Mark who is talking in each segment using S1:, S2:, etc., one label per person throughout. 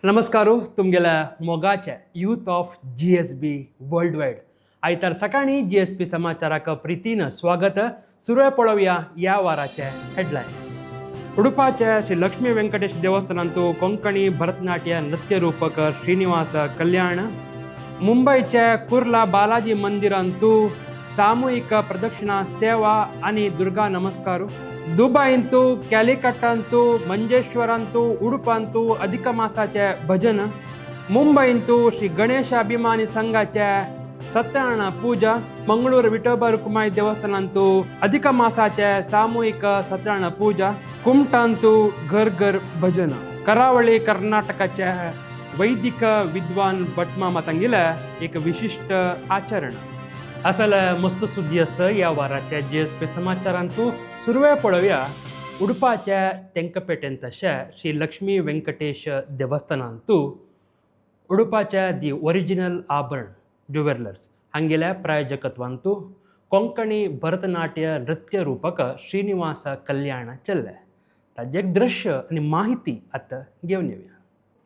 S1: नमस्कारो तुमगेल्या मोगाचे youth of GSB world wide आयतार सकाळी GSB समाचाराक प्रितीन स्वागत. सुरू पळोवया या वाराचे हेडलायन्स. उडुपाचे श्री लक्ष्मी व्यंकटेश देवस्थानांतू कोंकणी भरतनाट्य नृत्य रूपक श्रीनिवास कल्याण. मुंबईचे कुर्ला बालाजी मंदिरांतू सामूहिक प्रदक्षिणा सेवा आणि दुर्गा नमस्कारू. दुबईंतू कॅलिकट्टांतू मंजेश्वरांतू उडुपांतू अधिक मासाचे भजन. मुंबईंतू श्री गणेश अभिमानी संघाचे सत्यनारायण पूजा. मंगळूर विठोबा रुक्माई देवस्थानांतू अधिक मासाचे सामूहिक सत्यनारायण पूजा. कुमटांतू घर घर भजन. करावळी कर्नाटकाचे वैदिक विद्वान भटमा मातांगेले एक विशिष्ट आचरण. असल मस्त सुद्दी असं या वाराच्या GSB समाचारांतू सुरवे पळोवया. उडुपाच्या तेंकपेटेन तशे श्री लक्ष्मी व्यंकटेश देवस्थानांतू उडुपाच्या दी ओरिजिनल आभरण ज्युवेलर्स हांगेल्या प्रायोजकत्वांतू कोंकणी भरतनाट्य नृत्य रूपक श्रीनिवास कल्याण चल्ले. ताजे एक दृश्य आणि माहिती आता घेऊन येऊया.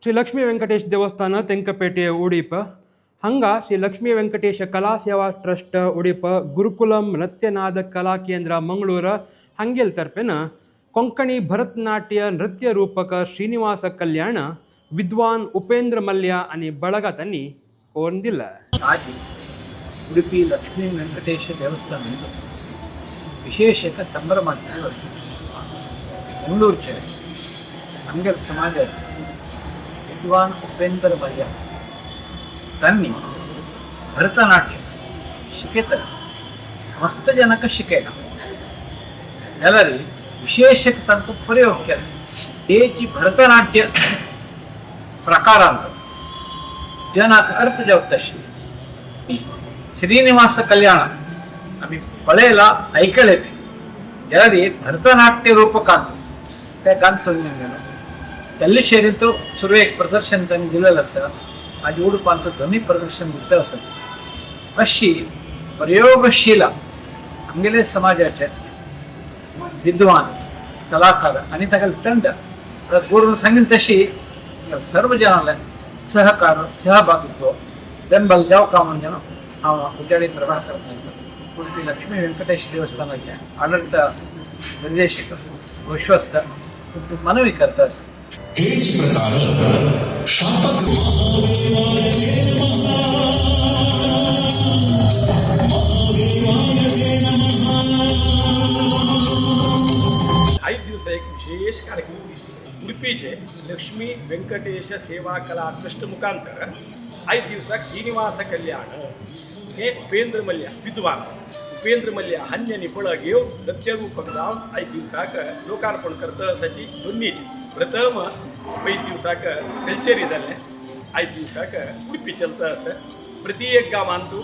S1: श्री लक्ष्मी व्यंकटेश देवस्थान तेंकपेटे उडीप हांगा श्री लक्ष्मी व्यंकटेश कला सेवा ट्रस्ट उडीप गुरुकुलम नृत्यनाद कला केंद्र मंगळूर हांगेल तर्फेन कोंकणी भरतनाट्य नृत्य रूपक श्रीनिवास कल्याण विद्वान उपेंद्र मल्ल्या आणि ಬಳಗತनी कोण दिला.
S2: आज उडुपी लक्ष्मी ವೆಂಕಟೇಶ ದೇವಸ್ಥಾನ ವಿಶೇಷಕ ಸಂಭ್ರಮ ದಿವಸ ಮಂಗಳೂರು ಅಂಗಲ್ ಸಮಾಜ ವಿದ್ವಾನ್ ಉಪೇಂದ್ರ ಮಲ್ಯ ತನ್ನಿ ಭರತನಾಟ್ಯ ಶಿಕೆತ मस्त जनक शिकेना ಎಲ್ಲರಿ विशेषक ತಂತು प्रयोग केला. ते जी भरतनाट्य प्रकार जनाक अर्थ जावं तशी श्रीनिवास कल्याण आम्ही पळयला ऐकले ते ಎಲ್ಲರಿ भरतनाट्य रूपकांत त्या गाणं गेलो त्याल्ली शेरींतू सुरू एक प्रदर्शन त्यांनी दिलेलं असतं. आज उडुपांचं ध्वनी प्रदर्शन दिलं असत. अशी प्रयोगशील आमगेले समाजाचे विद्वान कलाकार आणि ताका थंड गुरून सांगेन तशी सर्व जनाला सहकार सहभागित्व ಬೆಂಬಲ जावका म्हणजे हांव उद्याडी प्रभाकर उडुपी लक्ष्मी व्यंकटेश देवस्थानाचे आडಳಿತ निर्देशक विश्वस्त मनवी करता
S3: एक विशेष कार्यक्रम उडुपीचे लक्ष्मी व्यंकटेश सेवा कला ट्रस्ट मुखांतर 5 दिवसाक श्रीनिवास कल्याण हे उपेंद्र मल्ल्या विद्वान उपेंद्र मल्ल्या हान्यानी फळ घेवन नृत्य रूपक जावन 5 दिवसाक लोकार्पण करता असाची दोन्हीची प्रथम 5 दिवसाक कल्चरी जाल्ले 5 दिवसाक उडुपी चलता आसा. प्रत्येक गांवांतू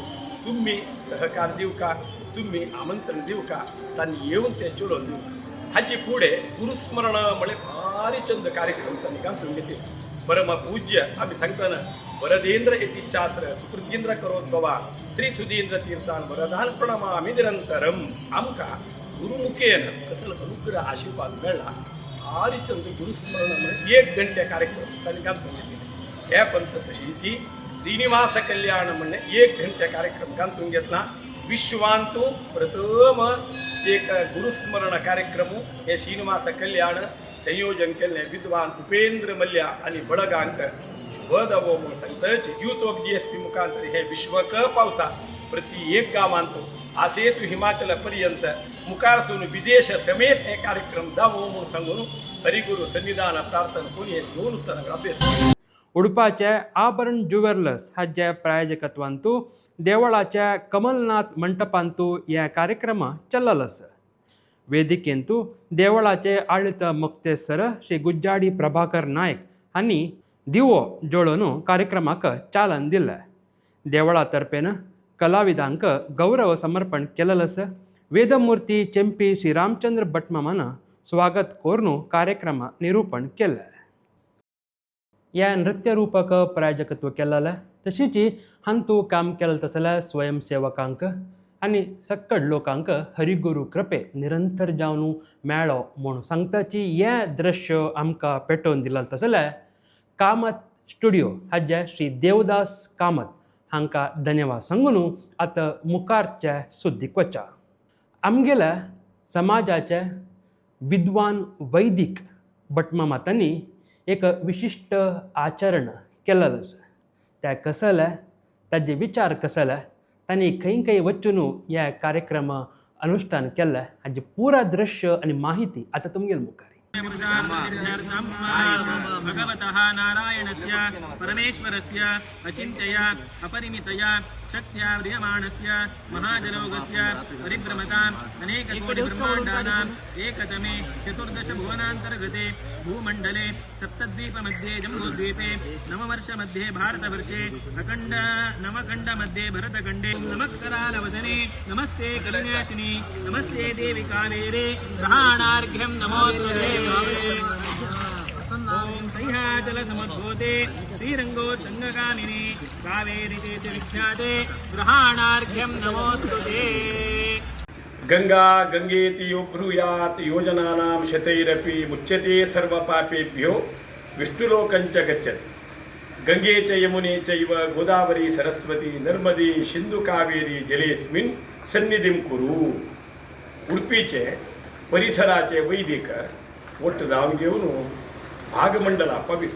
S3: तुम्ही सहकार दिवका तुम्ही आमंत्रण दिवका तांणी येवन ते चलोवन दिवका. हाची फुडें गुरुस्मरण म्हळ्यार भारी चंद कार्यक्रम तांणी घालून घेतले. परम पूज्य आमी सांगतना वरदेंद्र येती छात्र सुकृतींद्र करोत गोवा श्री सुधींद्र तीर्थान वरदान प्रणमामि निरंतरम. आमकां गुरुमुखेन कसलो अनुग्रह आशीर्वाद मेळ्ळा. भारी चंद गुरुस्मरण म्हळ्यार 1 घंटे कार्यक्रम तांणी घालून घेतले. हे पंत तशी ती श्रीनिवास कल्याण म्हणल्यार 1 घंटे कार्यक्रम घालून घेतला. विश्वांतू प्रथम एक गुरुस्मरण कार्यक्रम हे श्रीनिवास कल्याण संयोजन केले विद्वान उपेंद्र मल्ल्या आणि बळगांक शुभदवो म्हणून सांगताचे यूथ ऑफ GSB मुखांतर हे विश्वक पावता. प्रति एक गांवांतू आसेतू हिमाचल पर्यंत मुखारसून विदेश समेत हे कार्यक्रम जावो म्हणून सांगून हरिगुरु सन्निधान प्रार्थना कोणी हे दोन उत्तर अभ्यास.
S1: उडुपाचे आभरण ज्युवेलर्स हाच्या प्रायोजकत्वांतू देवळाच्या कमलनाथ मंटपांतू ह्या कार्यक्रम चल्लस. वेदिकेंतू देवळाचे आडಳಿತ मुक्तेसर श्री गुज्जाडी प्रभाकर नायक हांणी दिवो जोडून कार्यक्रमाक चालन दिले. देवळा तर्फेन कलाविदांक गौरव समर्पण केलेलस. वेदमूर्ती चेंपी श्री रामचंद्र भटमामान स्वागत कोरून कार्यक्रम निरूपण केले. या नृत्य रूपक प्रायोजकत्व केलेलं तशीच हांतू काम केलं तसल्या स्वयंसेवकांक आणि सक्कड लोकांक हरिगुरू कृपे निरंतर जावन मेळो म्हणून सांगताची हें दृश्य आमकां पेटोवन दिलें तसलें कामत स्टुडिओ हाजे श्री देवदास कामत हांकां धन्यवाद सांगून आतां मुखारचे सुद्दीक वचा. आमगेल्या समाजाचे विद्वान वैदीक भटमामातांनी एक विशिश्ट आचरण केलेलें आसा. तें कसले ताजे विचार कसले तांणी खंय खंय वचून हे कार्यक्रम अनुष्ठान केल्लें हाजें पुरा दृश्य आनी माहिती आतां तुमगेल्या मुखार.
S4: भगवतः नारायणस्य परमेश्वरस्य अचिन्त्यया अपरिमितया शक्त्या व्रियमाणस्य महाजनोगस्य परिभ्रमताम् अनेककोटिब्रह्माण्डानाम् एकतमे चतुर्दशभुवनान्तर्गते भूमण्डले सप्तद्वीपमध्ये जम्बूद्वीपे नववर्षमध्ये भारतवर्षे नवखण्डमध्ये भरतखण्डे नमस्करालवदने नमस्ते कलिनाशिनी नमस्ते देवी कावेरे ग्रहाणार्घ्यं नमोस्तुते. ओम सह्याचलसमुद्भूते श्रीरङ्गोत्सङ्गकामिनी कावेरी ते विख्याते ग्रहाणार्घ्यं नमोस्तुते.
S3: गंगा गंगेति यो ब्रूयात् योजनानां शतैरपि मुच्यते सर्वपापेभ्यो विष्णुलोकञ्च गच्छति. गंगे च यमुने चैव गोदावरी सरस्वती नर्मदे सिंधु कावेरी जलेस्मिन् सन्निधिं कुरु. उडपीचे परिसराचे वैदिक ಒಟ್ಟು ದಾವಣಗೆರೆಯವನು ಭಾಗಮಂಡಲ ಪವಿ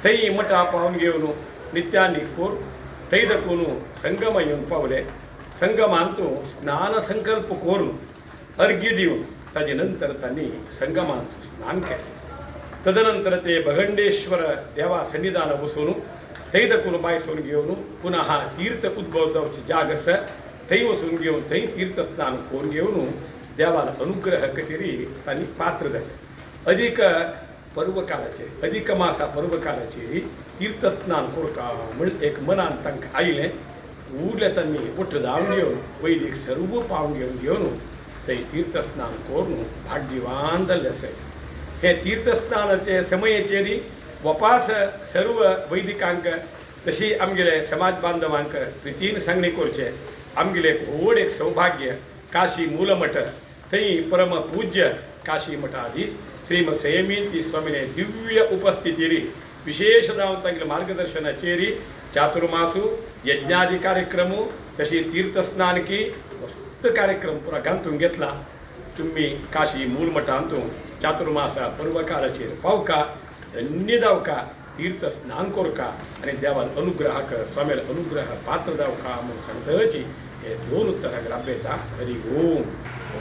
S3: ತೈ ಮಠ ಪಾವನ್ ಗೆವನು ನಿತ್ಯಾನ್ನಿ ಕೋರ್ ತೈದಕ್ಕೂನು ಸಂಗಮ येवन पावले. संगम ಅಂತೂ स्नान संकल्प कोरून अर्घ्य देऊन ताजे नंतर त्यांनी संगमात स्नान केले. तदनंतर ते भगंडेश्वर देवा सन्निधान बसून तैदकून बायसून घेऊन पुन्हा तीर्थ उद्भव जावचे जाग आसा थंय वचून घेवन थंय तीर्थ स्नान करून घेवन देवान अनुग्रह कटेरी तांणी पात्र जाले. अधिक पर्वकालाचेर अधिक मासा पर्वकालाचेर तीर्थस्नान कोरका म्हण एक मनान तांकां आयलें. उरले तांणी उठ धांवन घेवन वैदीक सर्व पावन घेवन थंय तीर्थस्नान करून भाग्यवान जाल्ले आसात. हे तीर्थस्नानाचे समयाचेर वपास सर्व वैदिकांक तशी आमगेले समाज बांधवांक रितीन सांगणी करचे. आमगेले व्हड एक सौभाग्य काशी मूलमठ थंय परम पूज्य काशी मठाधीश श्रीमद संयमीती स्वामीने दिव्य उपस्थितीरी विशेष जावन तांगेल्या मार्गदर्शनाचेरी चातुर्मासू यज्ञादी कार्यक्रम तशी तीर्थस्नान की मस्त कार्यक्रम पुरा गांथून घेतला. तुम्ही काशी मूल मठांतू चातुर्मासा पर्वकालाचेर पावका धन्य जावका तीर्थस्नान कोरका आनी देवान अनुग्रहाक स्वामीला अनुग्रह पात्र जावका म्हूण सांगतची हे दोन उत्तराक राबयता. हरी ओम.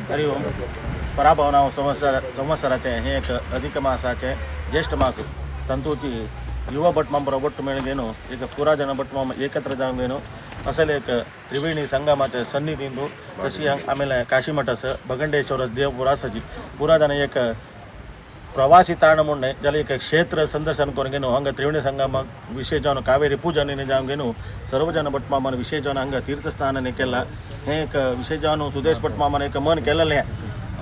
S5: हरि ओम. पराभवना संवत्सराचे हे एक अधिक मासाचे ज्येष्ठ मासू तंतूची युवा भटमाम बरोबर ಒಟ್ಟು ಮೇಳಗೇನು ಈಗ ಪುರಾಜನ ಭಟ್ಮಾಮ ಏಕತ್ರ ಜಾಂಗೇನು ಅಸಲು एक त्रिवेणी संगमाचे सन्निधींदू तशी आमेಲೆ काशी मठस भगंडेश्वर देवपुरासजी पुराजन एक प्रवासी ताण म्हणून ज्याला एक क्षेत्र संदर्शन करून घेणं हंग त्रिवेणी संगम विशेष जाऊन कावेरी पूजन जाऊन घेणं सर्वजण भटमामान विशेष जाऊन हंग तीर्थस्थानाने केला. हे एक विशेष जाऊन सुदेश भटमामान एक मन केलेलं आहे.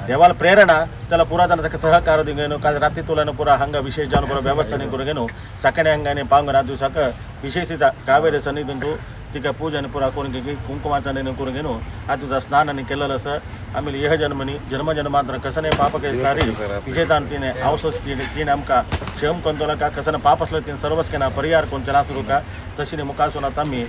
S5: देवाला प्रेरणा त्याला पुरातन सहकार घेणं का रात्री तुलानं पुरा हंग विशेष जाऊन पुरा व्यवस्थाने करून घेणं सकाळी हंगाने पांगणा दिवसाक विशेषित कावेरी सन्निधींतू तिका पूजन पुरा करून घे कुंकुमाचाने करून घेणं आ तुझा स्नानाने केलेलं असं. आम्ही यह जन्मनी जन्मजन्मांतर कसने पाप केसणारी विजेतान तिने अवसोस तिने आमका क्षेम कंतोला का कसं पाप असलं तिने सर्वच केना परिहार कोण चला सुरू का तशीने मुखासून आम्ही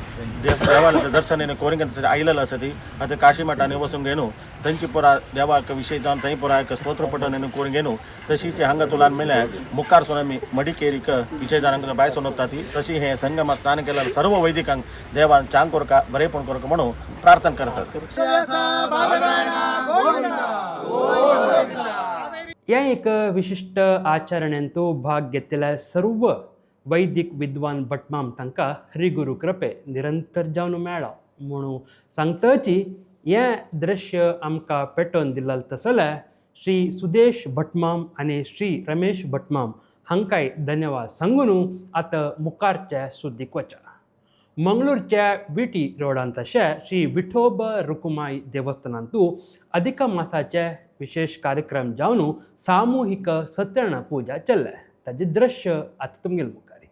S5: देवाला दर्शनाने करून घेणं आईलेलं असं ती आता काशी मठाने वसून घेणं त्यांची पुरा देवाक विषय जाऊन थंय पुरा एक स्तोत्रपठन करून घेणं तशीचे हंग तुलान मेल्या मुखार सोन आम्ही मडिकेरीक विषय जाणांक बाय सोनता ती तशी हे संगम स्नान केलेलं सर्व वैदिकांक देवान चांग कोरका बरेपण कोरका म्हणून प्रार्थना करतात.
S1: या एक विशिष्ट आचरणांतू भाग घेतलेल्या सर्व वैदिक विद्वान भटमाम तांकां हरिगुरू कृपे निरंतर जावन मेळ्ळो म्हणून सांगतची हें दृश्य आमकां पेटोवन दिलें तसले श्री सुदेश भटमाम आनी श्री रमेश भटमाम हांकांय धन्यवाद सांगून आतां मुखारचे सुद्दीक वचा. मंगळूरच्या विटी रोडांत तशें श्री विठोब रुकुमाई देवस्थानांतू अधिक मासाचे विशेष कार्यक्रम जावन सामुहिक सत्यनारायण पूजा चल्ले. ताजें दृश्य आतां तुमगेल्या मुखारी.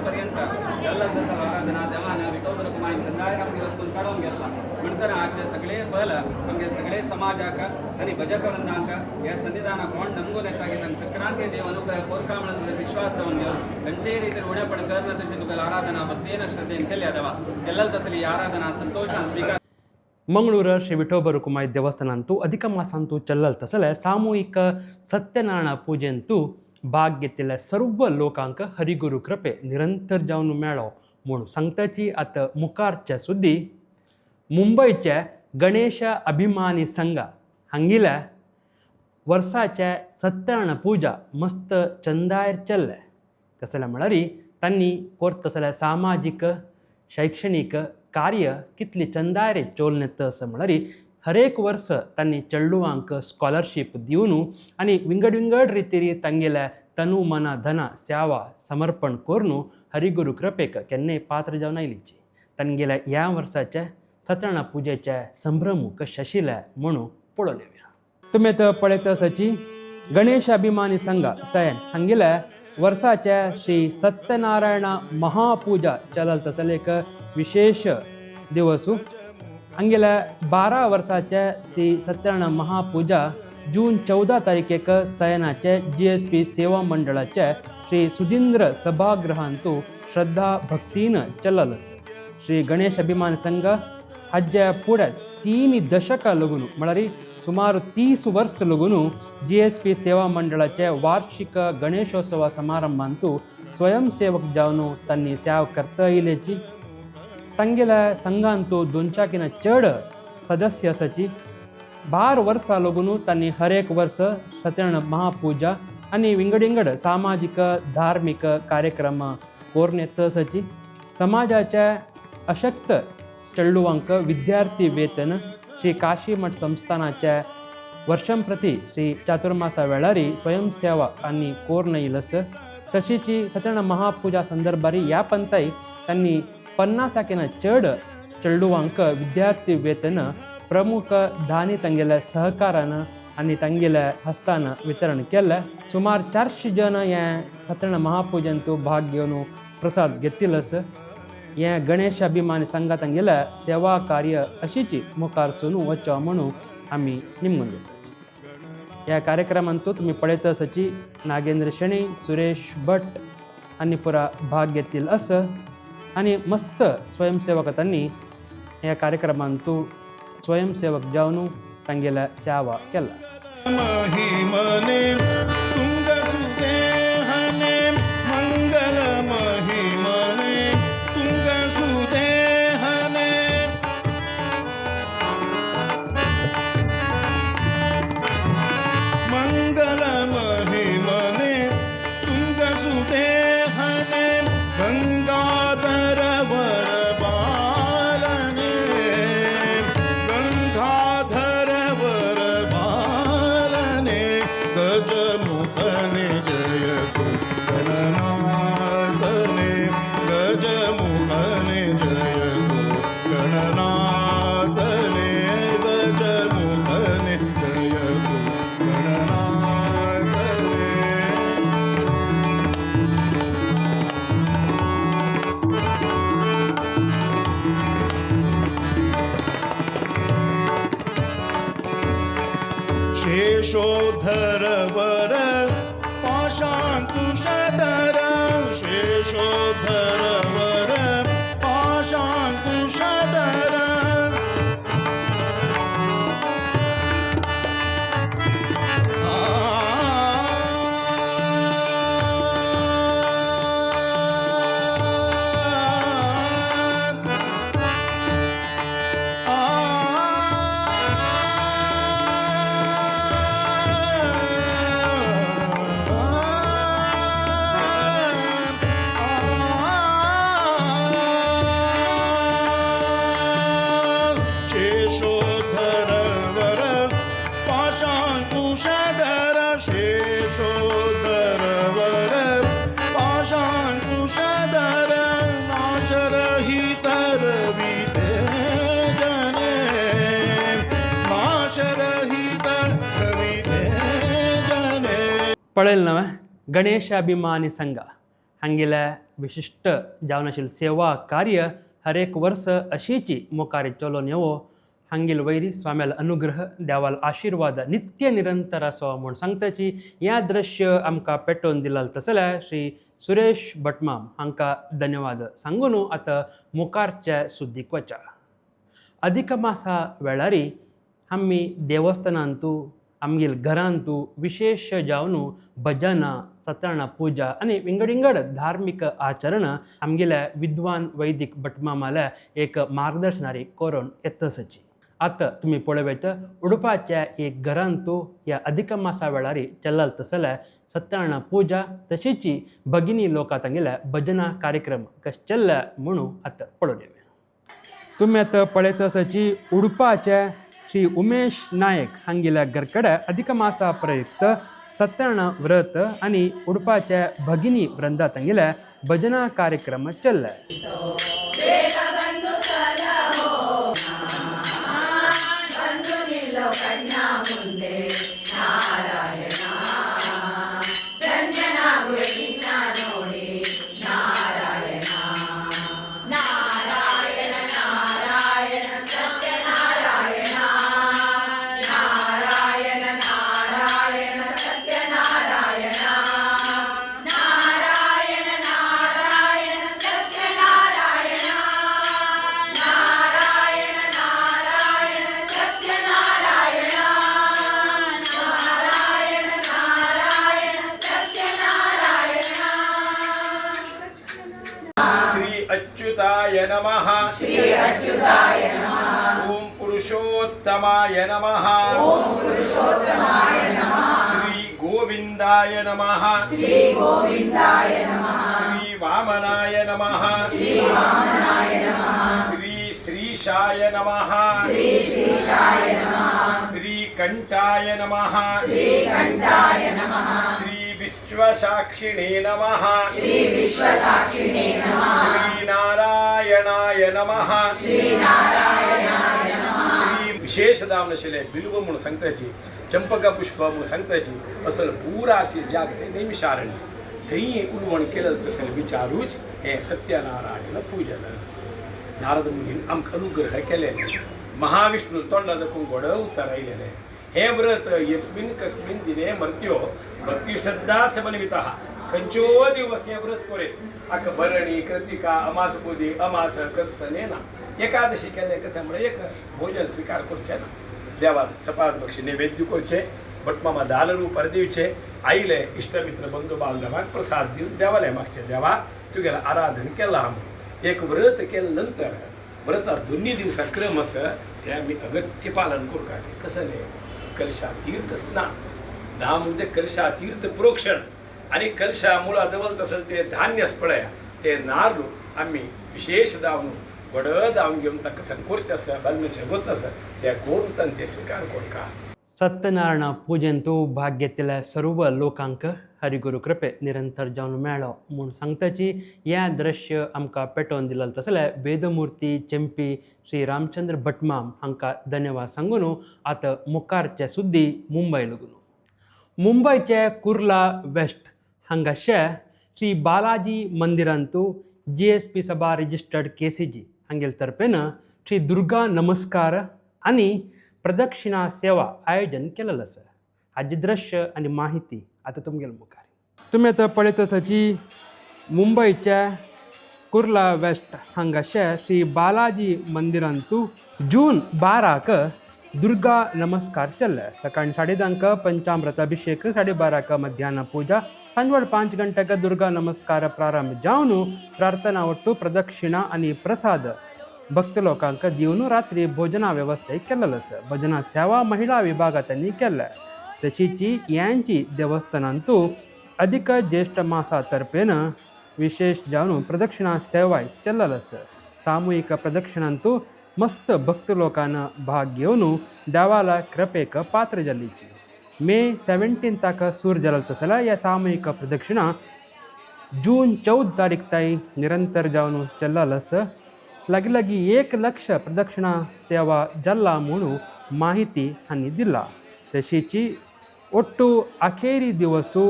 S6: पर्यंत जल्लद आराधना देवानं विठोबर कुमारी चंदाय आमगे वस्तून काढून घेतला नंतर आमचे सगळे बल आमगे सगळे समाजाक आणि भजक वृंदांक या सन्निधानाक कोण नमगून येता की तांकां सगळ्यांक देव अनुग्रह कोरका म्हणून तुझे विश्वास दवन घेवन खंयचेय रितीन उणें पड करना तशें तुका आराधना भक्तेन श्रद्धेन केल्या देवा केल्ल तसली आराधना संतोषान स्वीकार
S1: ಮಂಗಳೂರು ಶ್ರೀ ವಿಠೋಬ ರುಕುಮಾಯಿ ದೇವಸ್ಥಾನಂತೂ ಅಧಿಕ ಮಾಸಂತೂ ಚಲ್ಲಲ್ ತಸಲೆ ಸಾಮೂಹಿಕ ಸತ್ಯನಾರಾಯಣ ಪೂಜೆಂತೂ भाग घेतिल्ल्या सर्व लोकांक हरिगुरू कृपे निरंतर जावन मेळो म्हूण सांगताची आतां मुखारच्या सुद्दी मुंबयचे गणेश अभिमानी संघ हांगिल्या वर्साचे सत्यनारायण पुजा मस्त चंदायर चल्ले कसले म्हळ्यार तांणी कोर्त तसले सामाजीक शैक्षणीक कार्य कितली चंदायर चोलनेत असं म्हळ्यार हर एक वर्स तांणी चेडूवांक स्कॉलरशीप दिवन आनी विंगड विंगड रितीरी तांगेल्या तनु मना धना सेवा समर्पण करून हरिगुरू कृपेक केन्नाय पात्र जावन आयलीची तांगेल्या ह्या वर्साचे सत्यनारायण पुजेचे संभ्रम कशे आशिल्ले म्हणून पळोवन येवया. तुमी आतां पळयत आसाची गणेश अभिमानी संघ सयन हांगेल्या वर्साचे श्री सत्यनारायण महापूजा चलत तसले एक विशेष दिवस हांगेल्या 12 वर्साचे श्री सत्यनारायण महापूजा जून 14 तारखेक सयनाचे GSP सेवा मंडळाचे श्री सुधींद्र सभागृहांतू श्रद्धा भक्तीन चलल आसा. श्री गणेश अभिमान संघ हाजे फुडें 3 दशकां लागून म्हळ्यार सुमार 30 वर्स लागून GSP सेवा मंडळाचे वार्षिक गणेशोत्सव समारंभांतू स्वयंसेवक जावन तांणी सेवा करता आयल्याची तांगेल्या संघांतू 200किन चड सदस्य आसाची 12 वर्सां लागून तांणी हर एक वर्स सत्यनारायण महापूजा आनी विंगड विंगड सामाजीक धार्मीक कार्यक्रम करून येत आसाची. समाजाच्या अशक्त चेडूवांक विद्यार्थी वेतन श्री काशी मठ संस्थानाचे वर्षं प्रती श्री चातुर्मासा वेळारी स्वयंसेवा आनी कोरून आयिल्लो. तशीच सत्यनारायण महापूजा संदर्भारी ह्या पंथाय तांणी 50किन चड चेडूवांक विद्यार्थी वेतन प्रमुख दानी तांगेल्या सहकारान आनी तांगेल्या हस्तान वितरण केलें. सुमार 400 जन हे सत्यनारायण महापूजेंतू भाग घेवन प्रसाद घेतिल्लो आसा. हे गणेश अभिमानी संघात तांगेल्या सेवा कार्य अशीच मुखार सुरू वचो म्हणून आमी निमगून दितात. ह्या कार्यक्रमांतू तुमी पळयत आसाची नागेंद्र शेणी, सुरेश भट आनी पुरा भाग घेतिल्लो आसा आनी मस्त स्वयंसेवकांनी ह्या कार्यक्रमांतू स्वयंसेवक जावन तांगेल्या सेवा केला.
S7: महिमने तुंगसुदेहने मंगल महिमने तुंगसुदेहने मंगल महिमने तुंगसुदेहने गंगाधर वरबालने गंगाधर वरबालने गजमुखने जय तु गणनाथ शेषोधर वर पाशांकुशधर शेषोधर वर पाशांकुशधर शेषोधर वर पाशांकुशधर शेषोधर वर पाशांकुशधर नाशरहित रविते जने नाशरहित रविते जने
S1: पळेल नव्हे गणेशाभिमानी संघ हांगेल्या विशिष्ट जावनाशिल्ल सेवा कार्य हर एक वर्ष अशीची मोकारी चलोवन येवो हांगेल वैरी स्वाम्याल अनुग्रह देवाल आशीर्वाद नित्य निरंतर आसो म्हूण सांगताची या दृश्य आमकां पेटोवन दिलाल तसल्या श्री सुरेश भटमाम हांकां धन्यवाद सांगून आतां मुखारच्या सुद्दीक वचा. अधिक मासा वेळारी आमी देवस्थानांतू आमगेल घरांतू विशेष जावन भजनां सत्यानारायण पुजा आनी विंगड धार्मिक आचरण आमगेल्या विद्वान वैदिक भटमामाल्या एक मार्गदर्शनारी करून येतसची. आतां तुमी पळयत उडपाच्या एक घरांतू ह्या अधिक मासा वेळारी चल्लाल तसल्या सत्यानारायण पुजा तशीची भगिनी लोकां तांगेल्या भजना कार्यक्रम कशे चल्ल्या म्हणून आतां पळोवन येवया. तुमी आतां पळयत आसाची उडपाच्या श्री उमेश नायक हांगेल्या घरकड्या अधिक मासा प्रयुक्त सत्यानारायण व्रत आनी उडपाच्या भगिनी वृंदा तांगेल्या भजना कार्यक्रम चल्ल्या.
S3: अच्युताय नमः श्री अच्युताय नमः ओम पुरुषोत्तमाय नमः ओम पुरुषोत्तमाय नमः श्री गोविंदाय नमः श्री गोविंदाय नमः श्री वामनाय नमः श्री वामनाय नमः श्री श्रीशाय नमः श्री श्रीशाय नमः श्री कंठाय नमः श्री कंठाय नमः श्री विश्वसाक्षिणे नमः श्री विश्वसाक्षिणे नमः श्री नारायणाय नमः श्री नारायणाय नमः श्री विशेष दावनशिले बिल्व म्हणून सांगताची चंपका पुष्प म्हणून सांगताची असल पुरा अशी जागते नैमिषारण्य थंय उलवण केलं तसं विचारूच हे सत्यनारायण पूजन. नारद मुनीन आमकां अनुग्रह केलेले महाविष्णू तोंडा दाखोवन घोडं उतार आयलेले हे व्रत यस्मिन कस्मिन दिने मर्त्यो भक्ती श्रद्धा समन्वितः खंयच्यो दिवस हे व्रत करे आक भरणी कृतिका अमास बोधी अमास कस्सने ना एकादशी केले कशामुळे एक भोजन स्वीकार करचे ना देवाक चपात बक्षी नैवेद्य करचे भटमामा दान रूपार दिवचे आईले इष्टमित्र बंधू बांधवांक प्रसाद दिवन देवाले मागचे देवा तुगेला आराधन केला म्हणून एक व्रत केल्या नंतर व्रतात दोन्ही दिवसा क्रम आसा ते आमी अगत्य पालन करूंक जाय. कसं न्ही कलशा तीर्थ स्नान ना म्हणजे कलशा तीर्थ प्रोक्षण आणि कलशा मुळा दवलत असेल ते धान्य पळया ते नारळू आम्ही विशेष दावन वड दावन घेऊन ताका संकोरचे आसा बालमेचे गोत आसा ते करून तांणी ते स्वीकार करता.
S1: सत्यनारायण पूजेंतू भाग घेतलेल्या सर्व लोकांक हरिगुरू कृपे निरंतर जावन मेळ्ळो म्हूण सांगताची हें दृश्य आमकां पेटोवन दिलें तसल्या वेदमुर्ती चेंपी श्री रामचंद्र भटमाम हांकां धन्यवाद सांगून आतां मुखारचे सुद्दी मुंबय लागून. मुंबयचे कुर्ला वेस्ट हांगाचे श्री बालाजी मंदिरांतू GSP सभा रजिस्टर्ड KCG हांगेल तर्फेन श्री दुर्गा नमस्कार आनी प्रदक्षिणा सेवा आयोजन केलेलं आसा. हाजी दृश्य आणि माहिती आता तुमगेल्या मुखार. तुम्ही आता पळयतच हची मुंबईच्या कुर्ला वेस्ट हांगाच्या श्री बालाजी मंदिरांतू जून 12क दुर्गा नमस्कार चल्ले. सकाळी 10:30 पंचामृत अभिषेक, 12:30 मध्याह्न पूजा, सांजवाड 5 ಗಂಟೆಗೆ दुर्गा नमस्कार प्रारंभ जावन प्रार्थना ಒಟ್ಟು प्रदक्षिणा आणि प्रसाद भक्त लोकांक दिवन रात्री भोजना व्यवस्था केलेलं आसा. भजना सेवा महिला विभागांनी केल्या. तशीची यांची देवस्थानांतू अधिक ज्येष्ठ मासातर्फेन विशेष जावन प्रदक्षिणा सेवा चल्लेलं आसा. सामूहिक प्रदक्षिणांतू मस्त भक्त लोकांना भाग घेऊन देवाला कृपेक पात्र जाल्लीची. मे 17 सूर जलत तसला या सामूहिक प्रदक्षिणा जून 14 तारीख ताई निरंतर जावन चल्लेलं आसा. लगी 1 ಲಕ್ಷ प्रदक्षिणा सेवा जल्ला म्हणून माहिती हांणी दिला. तशीची ಒಟ್ಟು अखेरी दिवसू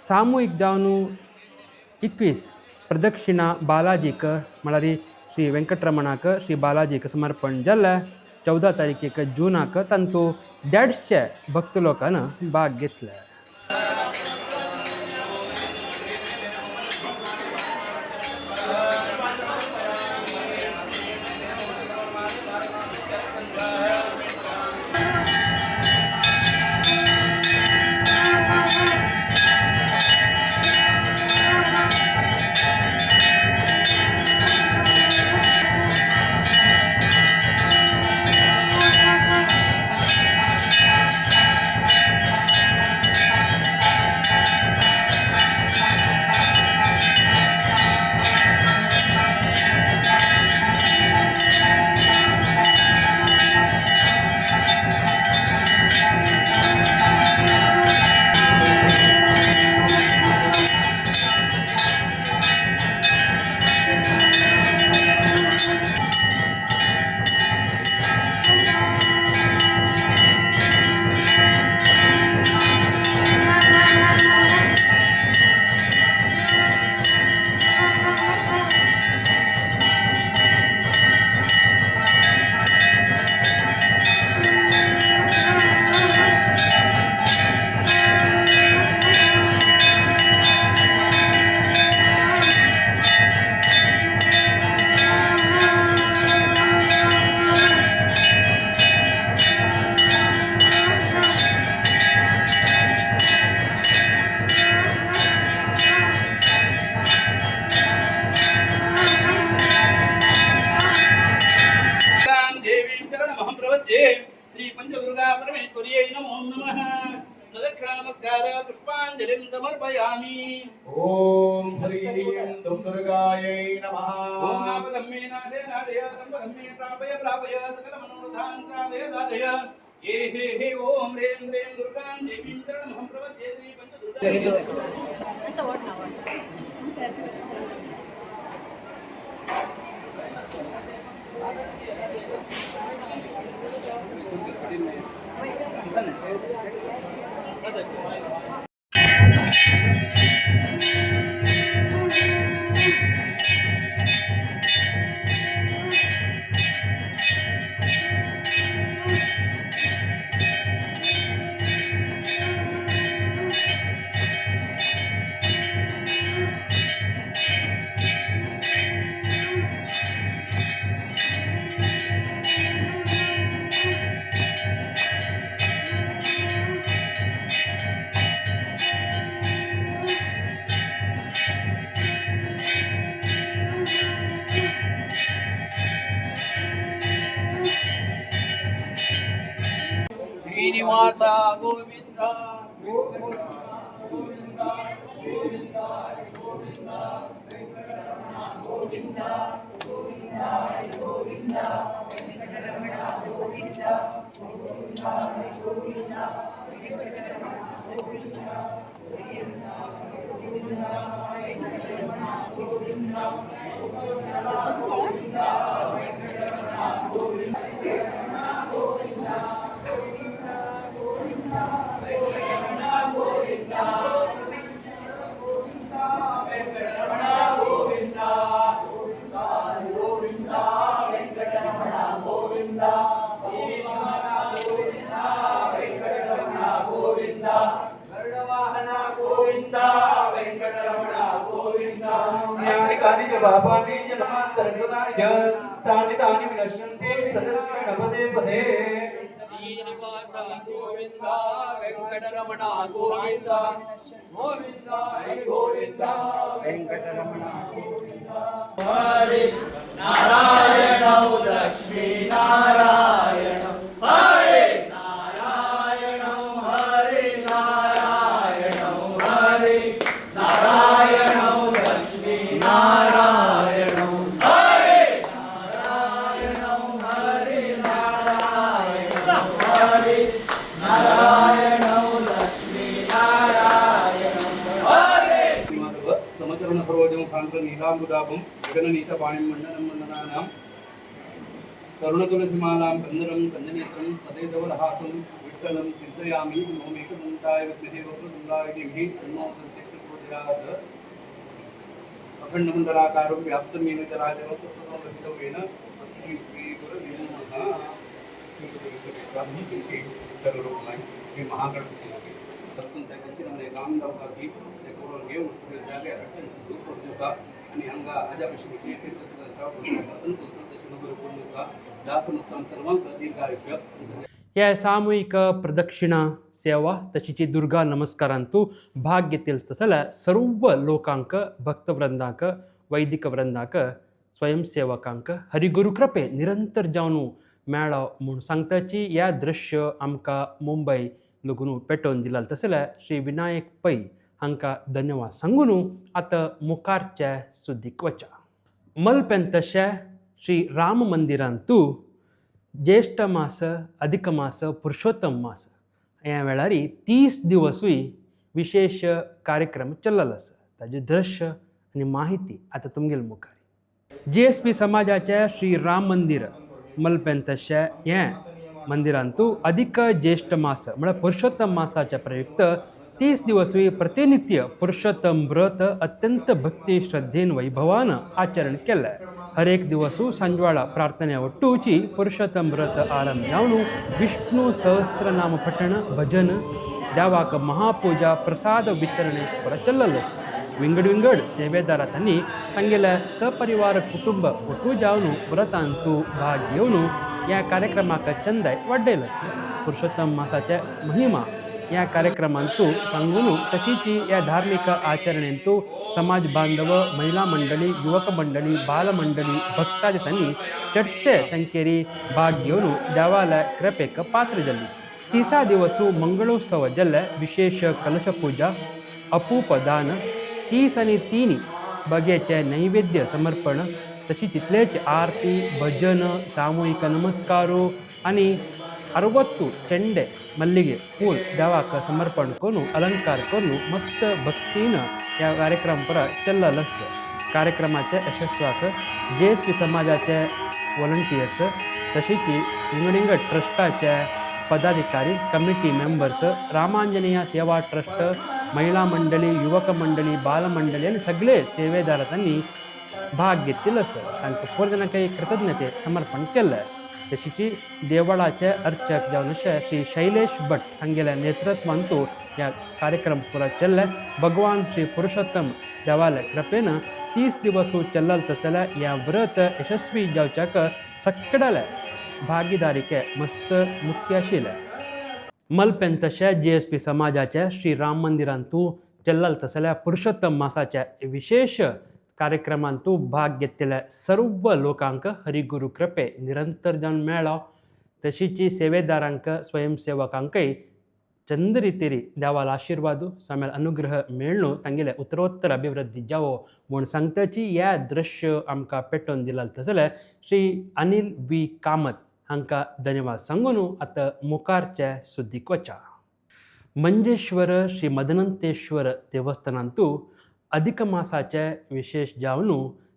S1: सामूहिक जावन 21 प्रदक्षिणा बालाजीक म्हळ्यार श्री वेंकटरमणाक श्री बालाजीक समर्पण जाल्ल्या. 14 तारखेक जूनाक तांतू 150 भक्त लोकांना भाग घेतला.
S4: श्री पंचदुर्गा परमेश्वर्यै नमो नमः. प्रदक्षिणा नमस्कार पुष्पांजलिं समर्पयामि.
S7: ॐ ह्रीं दुर्गायै नमः.
S4: ओम नापदम्मे नादे नादय संपदम्मे प्रापय प्रापय सकलमनोरथान् साधय साधय. ये हे ओम ह्रीं ह्रीं दुर्गां देवीं शरणमहं प्रपद्ये. श्री पंचदुर्गा श्रीनिवास गोविंद कानि च पापानि च जन्मान्तरकृतानि च तानि तानि विनश्यन्ति प्रदक्षिण पदे पदे श्रीनिवास गोविन्द वेङ्कटरमण गोविन्द गोविन्द हरि गोविन्द वेङ्कटरमण गोविन्द हरे नारायण लक्ष्मी नारायण हरे नारायण हरे नारायण हरे नारायण लक्ष्मी नारायण हरे नारायण हरे नारायण हरे नारायण लक्ष्मी नारायण हरे
S6: समचरण सरोजं सान्द्र नीलाम्बुदाभं गगननीत पाणिं मण्डनं मण्डनानां करुणतुलसीमालां कन्दरं कन्दनेत्रं सदैवलहासं विठ्ठलं चिन्तयामि नौमेकदन्ताय विद्महे वक्रतुण्डाय धीमहि तन्नो दन्ति प्रचोदयात् अखण्डमण्डलाकारं व्याप्तं येन चराचरं तत्त्वतो रहितवेन तस्मै श्रीगुरवे नमः श्री महागणपति त्या कंचिनामध्ये काम लावतात त्या करून घेऊन जागे अत्यंत दूर पडतो का आणि अंगा आजापाशी विशेष दासनस्थान सर्वांक दीर्घायुष्य
S1: या सामूहिक प्रदक्षिणा सेवा तशीची दुर्गा नमस्कारांतू भाग घेतील तसल्या सर्व लोकांक भक्तवृंदांक वैदिक वृंदांक स्वयंसेवकांक हरिगुरू कृपे निरंतर जावन मेळो म्हूण सांगताची या दृश्य आमकां मुंबई लोगून पेटोवन दिला तसल्या श्री विनायक पै हांकां धन्यवाद सांगून आतां मुखारचे सुदीक वचा मलपेंतशे श्री राम मंदिरांतू ज्येष्ठ मास अधिक मास पुरुषोत्तम मास ह्या वेळारी 30 दिवसूय विशेष कार्यक्रम चल्लेलो आसा ताजे दृश्य आनी माहिती आतां तुमगेल मुखार GSP समाजाचे श्री राम मंदिर मलपेंतशे हे मंदिरांतू अधिक ज्येष्ठ मास म्हळ्यार पुरुषोत्तम मासाच्या प्रयुक्त 30 दिवसूय प्रतिनित्य पुरुषोत्तम व्रत अत्यंत भक्ती श्रद्धेन वैभवान आचरण केले हर एक दिवसू सांजवाळा प्रार्थने ಒಟ್ಟುची पुरुषोत्तम व्रत आरंभ जावन विष्णु सहस्रनाम पठण भजन देवाक महापूजा प्रसाद वितरणे प्रचल्लेलो विंगड सेवेदारांनी तांगेल्या सपरिवार कुटुंब ಒಟ್ಟು जावन व्रतांतू भाग घेवन ह्या कार्यक्रमाक चंदाय वाडयलो पुरुषोत्तम मासाचे महिमा ह्या कार्यक्रमांतू सांगून तशीची ह्या धार्मिक आचरणेंतू समाज बांधव महिला मंडळी युवक मंडळी बालमंडळी भक्तादितांनी चडटे संख्येरी भाग घेवन देवालय कृपेक पात्र जाल्ली 30 दिवसू मंगळोत्सव जाल्ले विशेष कलश पूजा अपूप दान 30 आनी 3 बगेचे नैवेद्य समर्पण तशी तितलेच आरती भजन सामूहिक नमस्कारो आनी 60 चेंडे मल्लिगे फूल देवाक समर्पण करून अलंकार करून मस्त भक्तीन ह्या कार्यक्रम पुरा चल्लेलो कार्यक्रमाचे यशस्वाक GSP समाजाचे वॉलंटियर्स तशीच विंगड ट्रस्टाचे पदाधिकारी कमिटी मेंबर्स रामांजनेय सेवा ट्रस्ट महिला मंडळी युवक मंडळी बालमंडळी आणि सगळे सेवेदारांनी भाग घेतिल्लो तांकां पूर्ण कृतज्ञते समर्पण केले तशीच देवळाचे अर्चक जावन श्री शैलेश भट हांगेल्या नेतृत्वांतू ह्या कार्यक्रम पुरा चल्ले भगवान श्री पुरुषोत्तम देवालय कृपेन 30 दिवस चल्लेलो तसल्या ह्या व्रत यशस्वी जावच्याक सगळ्या भागीदारीके मस्त मुख्य आशिल्ले मलपेंतशे GSP समाजाचे श्री राम मंदिरांतू चल्लेलो तसल्या पुरुषोत्तम मासाच्या विशेष कार्यक्रमांतू भाग घेतिल्ल्या सर्व लोकांक हरिगुरू कृपे निरंतर जावन मेळो तशीच सेवेदारांक स्वयंसेवकांकय चंद रितीरी देवाल आशिर्वाद सामेल अनुग्रह मेळ्ळो तांगेले उत्तरोत्तर अभिवृद्धी जावो म्हूण सांगताची ह्या दृश्य आमकां पेटोवन दिला तसले श्री अनिल V कामत हांकां धन्यवाद सांगून आतां मुखारचे सुदीक वचा मंजेश्वर श्री मदनंतेश्वर देवस्थानांतू अधिक मासाचे विशेष जावन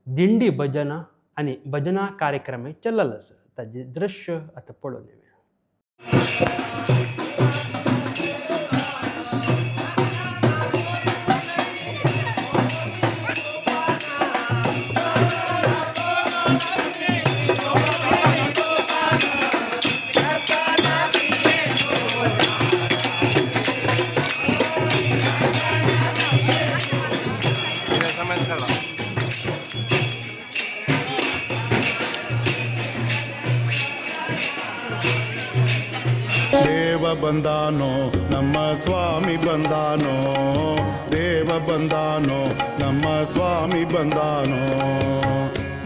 S1: दिंडी भजना आनी भजना कार्यक्रम चल्लेलो आसा ताजे दृश्य आतां पळोवन येवया
S8: ಬಂದಾನೋ ನಮ್ಮ ಸ್ವಾಮಿ ಬಂದಾನೋ ದೇವ ಬಂದಾನೋ ನಮ್ಮ ಸ್ವಾಮಿ ಬಂದಾನೋ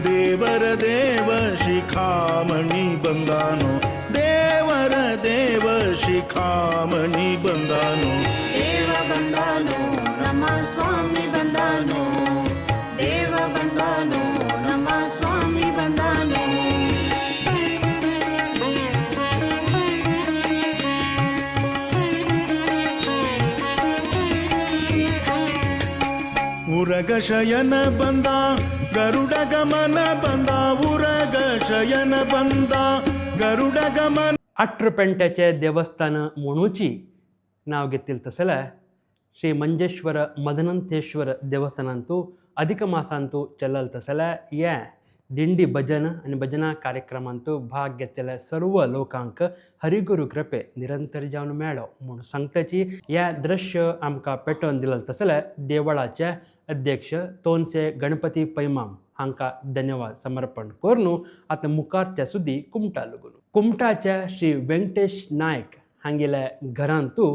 S8: ದೇವರ ದೇವ ಶಿಖಾಮಣಿ ಬಂದಾನೋ ದೇವರ ದೇವ ಶಿಖಾಮಣಿ ಬಂದಾನೋ
S9: ದೇವ ಬಂದಾನೋ ನಮ್ಮ ಸ್ವಾಮಿ ಬಂದಾನೋ ದೇವ ಬಂದಾನೋ ನಮ್ಮ ಸ್ವಾಮಿ ಬಂದಾನೋ
S8: ಉರಗ ಶಯನ ಬಂದ ಗರುಡ ಗಮನ ಬಂದ ಉರಗ ಶಯನ ಬಂದ ಗರುಡ ಗಮನ
S1: 8 रुपयांचे देवस्थान म्हणूची नाव घेतील तसल्या श्री मंजेश्वर मदनंतेश्वर देवस्थानांतू अधिक मासांतू चलल तसल्या या दिंडी भजन आणि भजना कार्यक्रमांतू भाग घेतलेल्या सर्व लोकांक हरिगुरू कृपे निरंतर जावन मेळो म्हणून सांगताची या दृश्य आमकां पेटोवन दिलं तसल्या देवळाचे अध्यक्ष तोनसे गणपती पैमाम हांकां धन्यवाद समर्पण करून आता मुखारच्या सुद्दी कुमटा लागून कुमटाच्या श्री व्यंकटेश नायक हांगेल्या घरांतू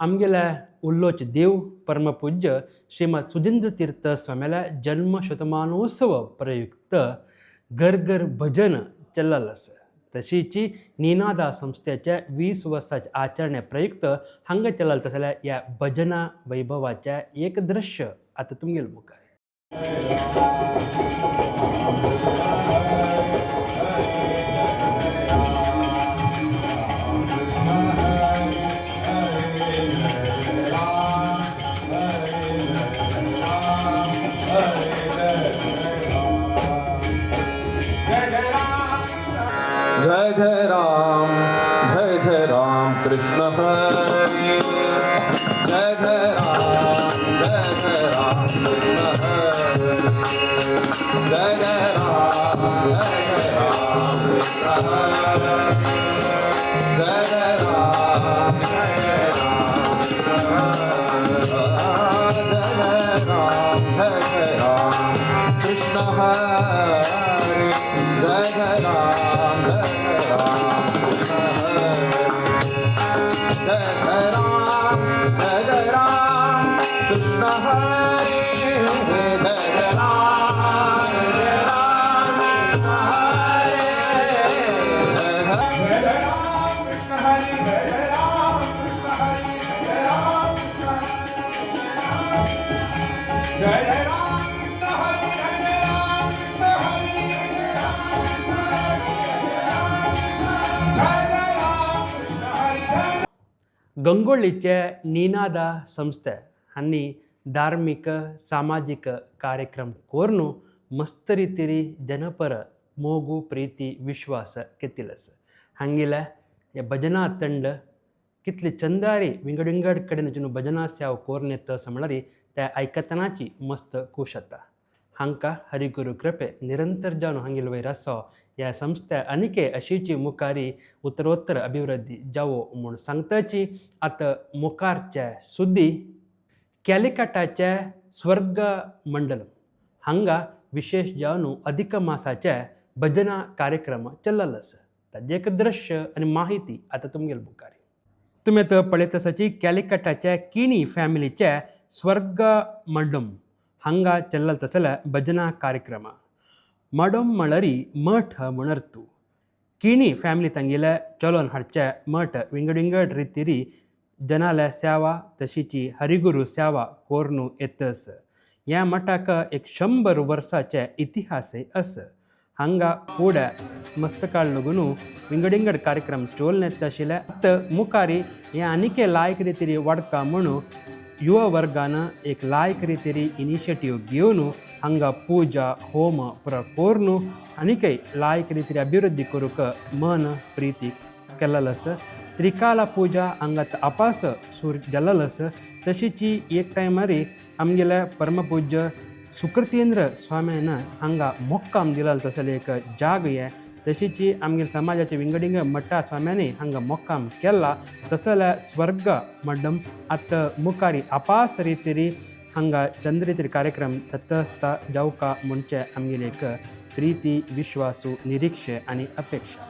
S1: आमगेल्या उल्लोच देव परमपूज्य श्रीमद सुधींद्र तीर्थ स्वाम्याल्या जन्म शतमानोत्सव प्रयुक्त घर घर भजन चल्लल आसा तशीची निनादा संस्थेच्या 20 वर्साच्या आचरणे प्रयुक्त हांगा चलल तसल्या या भजना वैभवाच्या एक दृश्य आता तुमगेल मुखार
S7: जय राम कृष्ण हरि जय राम कृष्ण हरि जय राम कृष्ण हरि जय राम कृष्ण हरि जय राम कृष्ण हरि
S1: गंगोळीचे निनादा संस्थे हांनी धार्मिक सामाजिक कार्यक्रम करून मस्त रितीरी जनपर मोगू प्रीती विश्वास घेतिलस हांगेल्या या भजना ತಂಡ कितली चंदारी विंगड विंगड कडेन वचून भजना सेवा करून येता म्हणल्यार त्या आयकतनाची मस्त खूश जाता हांकां हरिगुरू कृपे निरंतर जावन हांगेल वयर आसो या संस्थे अनिके अशीची मुखारी उत्तरोत्तर अभिवृद्धी जावो म्हूण सांगताची आतां मुखारचे सुद्दी कॅलिकटाचे स्वर्ग मंडल हांगा विशेष जावन अधिक मासाचे भजना कार्यक्रम चल्लल आसा ताजें एक दृश्य आनी माहिती आतां तुमगेल मुखार तुमी आतां पळयत आसाची कॅलिकटाचे किणी फॅमिलीचे स्वर्ग मंडम हांगा चल्लल तसल्या भजना कार्यक्रम मडम मळरी मठ म्हणर्तू किणी फॅमिली तांगेले चलोन हाडचे मठ विंगड विंगड रितीरी जनाल्या सेवा तशीची हरिगुरू सेवा कोरून येतस ह्या मठाक एक 100 वर्साचे इतिहासय आसा हांगा फुडें मस्तकाळ लागून विंगड विंगड कार्यक्रम चोलन येता आशिल्ले आतां मुखारी हे आनीक लायक रितीरी वाडका म्हणून युवा वर्गान एक लायक रितीरी इनिशिएटीव घेवन हांगा पूजा होम पुरो करून आनीकय लायक रितीरी अभिवृद्धी करूंक मन प्रीती केल्लो आसा त्रिकाला पूजा हांगा अपास सूर जाल्लो आसा तशीची एक टायमारी आमगेल्या परमपूज्य सुकृतेंद्र स्वाम्यान हांगा मोक्काम दिलेलो तसले एक जाग हे तशीची आमगे समाजाचे विंगडिंग मठा स्वाम्यांनी हांगा मोक्काम केला तसल्या स्वर्ग मंडम आतां मुखारी अपास रितीरी हांगा चंद्रितीरी कार्यक्रम तत्सता जावका म्हणचे आमगेली एक प्रीती विश्वासू निरीक्षे आनी अपेक्षा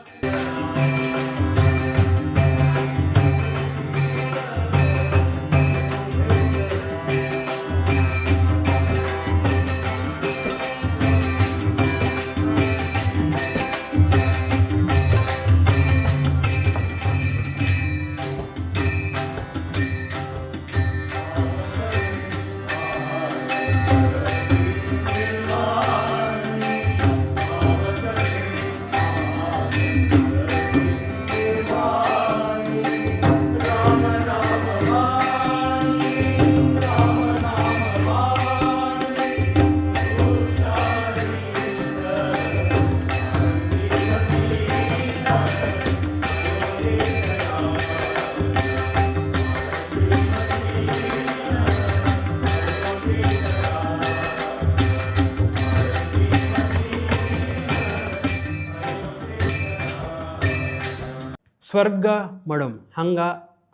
S1: स्वर्ग मडम हांगा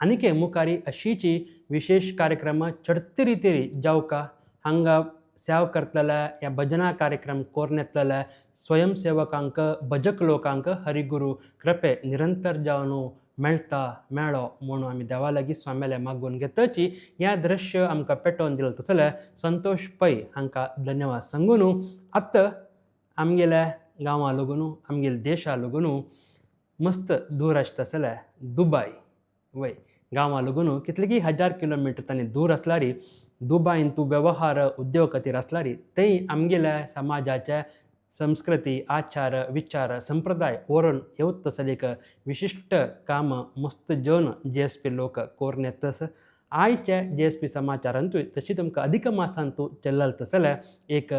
S1: आनीक मुखारी अशीची विशेष कार्यक्रम चडती रितीरी जावका हांगा सेवा करतल्या या भजना कार्यक्रम कोरून येतल्या स्वयंसेवकांक भजक लोकांक हरिगुरू कृपे निरंतर जावन मेळ्ळो म्हणून आमी देवा लागीं स्वाम्याले मागून घेतची ह्या दृश्य आमकां पेटोवन दिलें तसले संतोष पै हांकां धन्यवाद सांगून आतां आमगेल्या गांवां लागून आमगेल्या देशा लागून मस्त दूर आसता तसले दुबय वय गांवां लागून कितलेकी 1000 किलोमिटर तांणी दूर आसल्यारी दुबयन तूं वेवहार उद्योग खातीर आसल्यारी थंय आमगेल्या समाजाचे संस्कृती आचार विचार संप्रदाय व्हरून येवत तसले एक विशिश्ट काम मस्त जेवन GSP लोक कोरून येतस आयचे GSP समाचारांतूय तशी तुमकां अधिक मासांतू चल्लल तसले एक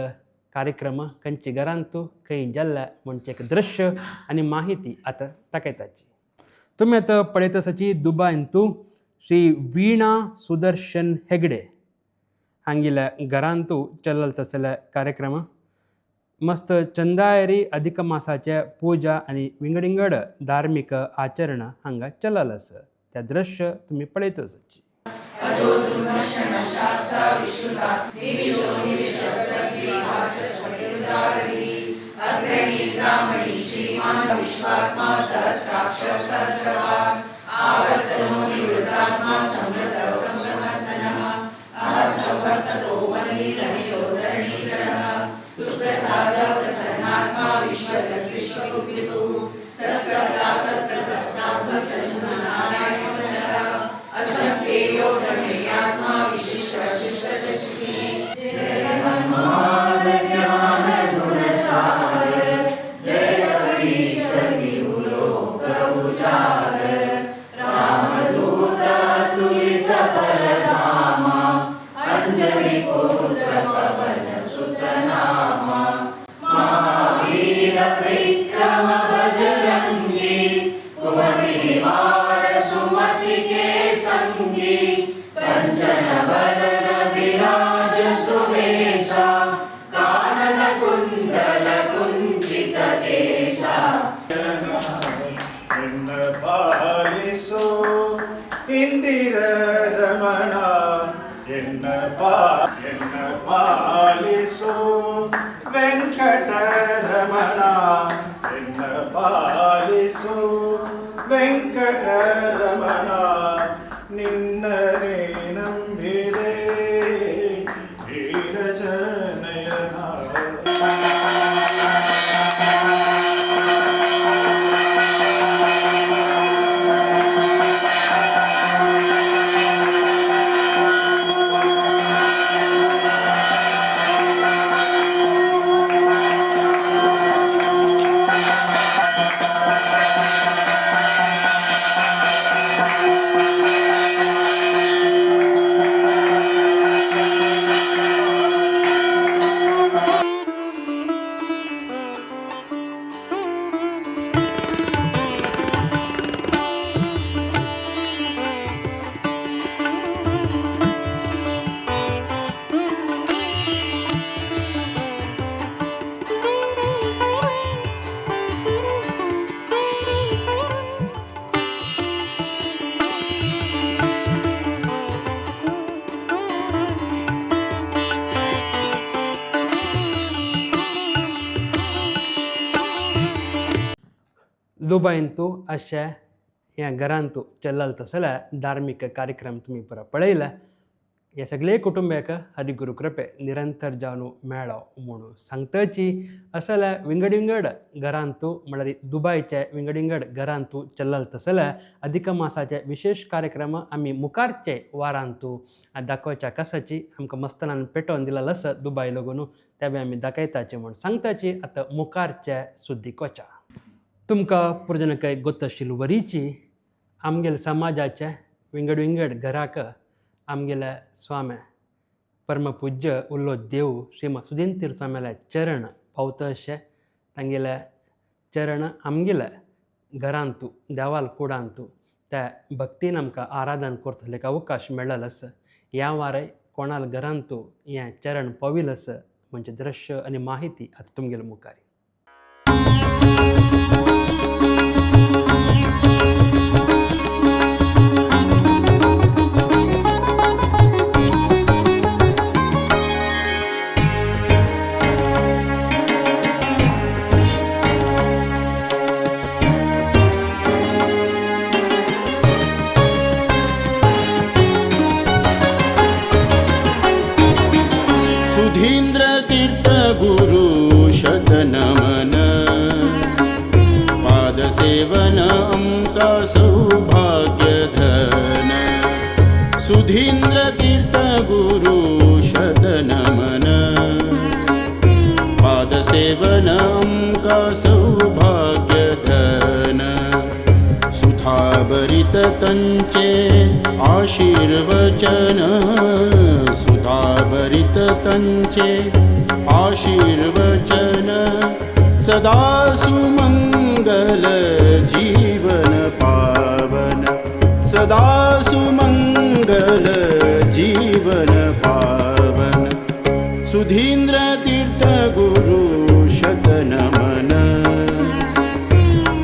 S1: कार्यक्रम खंयची घरांतू खंय जाल्ल्या म्हणजे एक दृश्य आनी माहिती आतां दाखयताची तुमी आतां पळयतसाची दुबयंतू श्री वीणा सुदर्शन हेगडे हांगेल्या घरांतू चल्लल तसले कार्यक्रम मस्त चंदायरी अधिक मासाचे पूजा आनी विंगडिंगड धार्मीक आचरण हांगा चल्लल आसा त्या दृश्य तुमी पळयतसाची
S8: ಇಂದಿರ ರಮಣ ಎನ್ನ ಪಾಲಿಸು ವೆಂಕಟರಮಣ ಎನ್ನ ಪಾಲಿಸು ವೆಂಕಟರಮಣ ನಿನ್ನನೇ ನಂಬಿದೆ ವೀರಜನಯನ
S1: दुबयंतू अशे ह्या घरांतू चल्लल तसले धार्मीक कार्यक्रम तुमी पुरो पळयले हे सगळे कुटुंबियाक हरिगुरू कृपे निरंतर जावन मेळ्ळो म्हणून सांगतची असले विंगड घरांतू म्हळ्यार दुबयचे विंगड घरांतू चल्लल तसले अधिक मासाचे विशेष कार्यक्रम आमी मुखारचे वारांतू दाखोवच्या कसाची आमकां मस्तनान पेटोवन दिलेलो आसा दुबय लागून तेबे आमी दाखयताचे म्हूण सांगताची आतां मुखारचे सुद्दीक वचा तुमकां पुरजनकाय गोत आशिल्ली वरीची आमगेल्या समाजाचे विंगड घराक आमगेले स्वामी परमपूज्य उल्लो देव श्रीमा सुदीन तीर्थ चरण पावता अशें तांगेले चरण आमगेल्या घरांतू देवाल कुडांतू त्या भक्तीन आमकां आराधन करतले अवकाश मेळ्ळलो आसा ह्या वारे कोणाल घरांतू हें चरण पाविल्लें आसा म्हणजे दृश्य आनी माहिती आतां तुमगेल्या मुखार
S10: शतनमन पादसेवन अम्का सौभाग्यधन सुधींद्र तीर्थ गुरु शतनमन पादसेवन अम्का सौभाग्यधन सुधाभरित तंचे आशीर्वचन सुधाभरित तंचे आशीर्वचन सदा सुमंगल जीवन पावन सदा सुमंगल जीवन पावन सुधींद्र तीर्थ गुरु शतनमन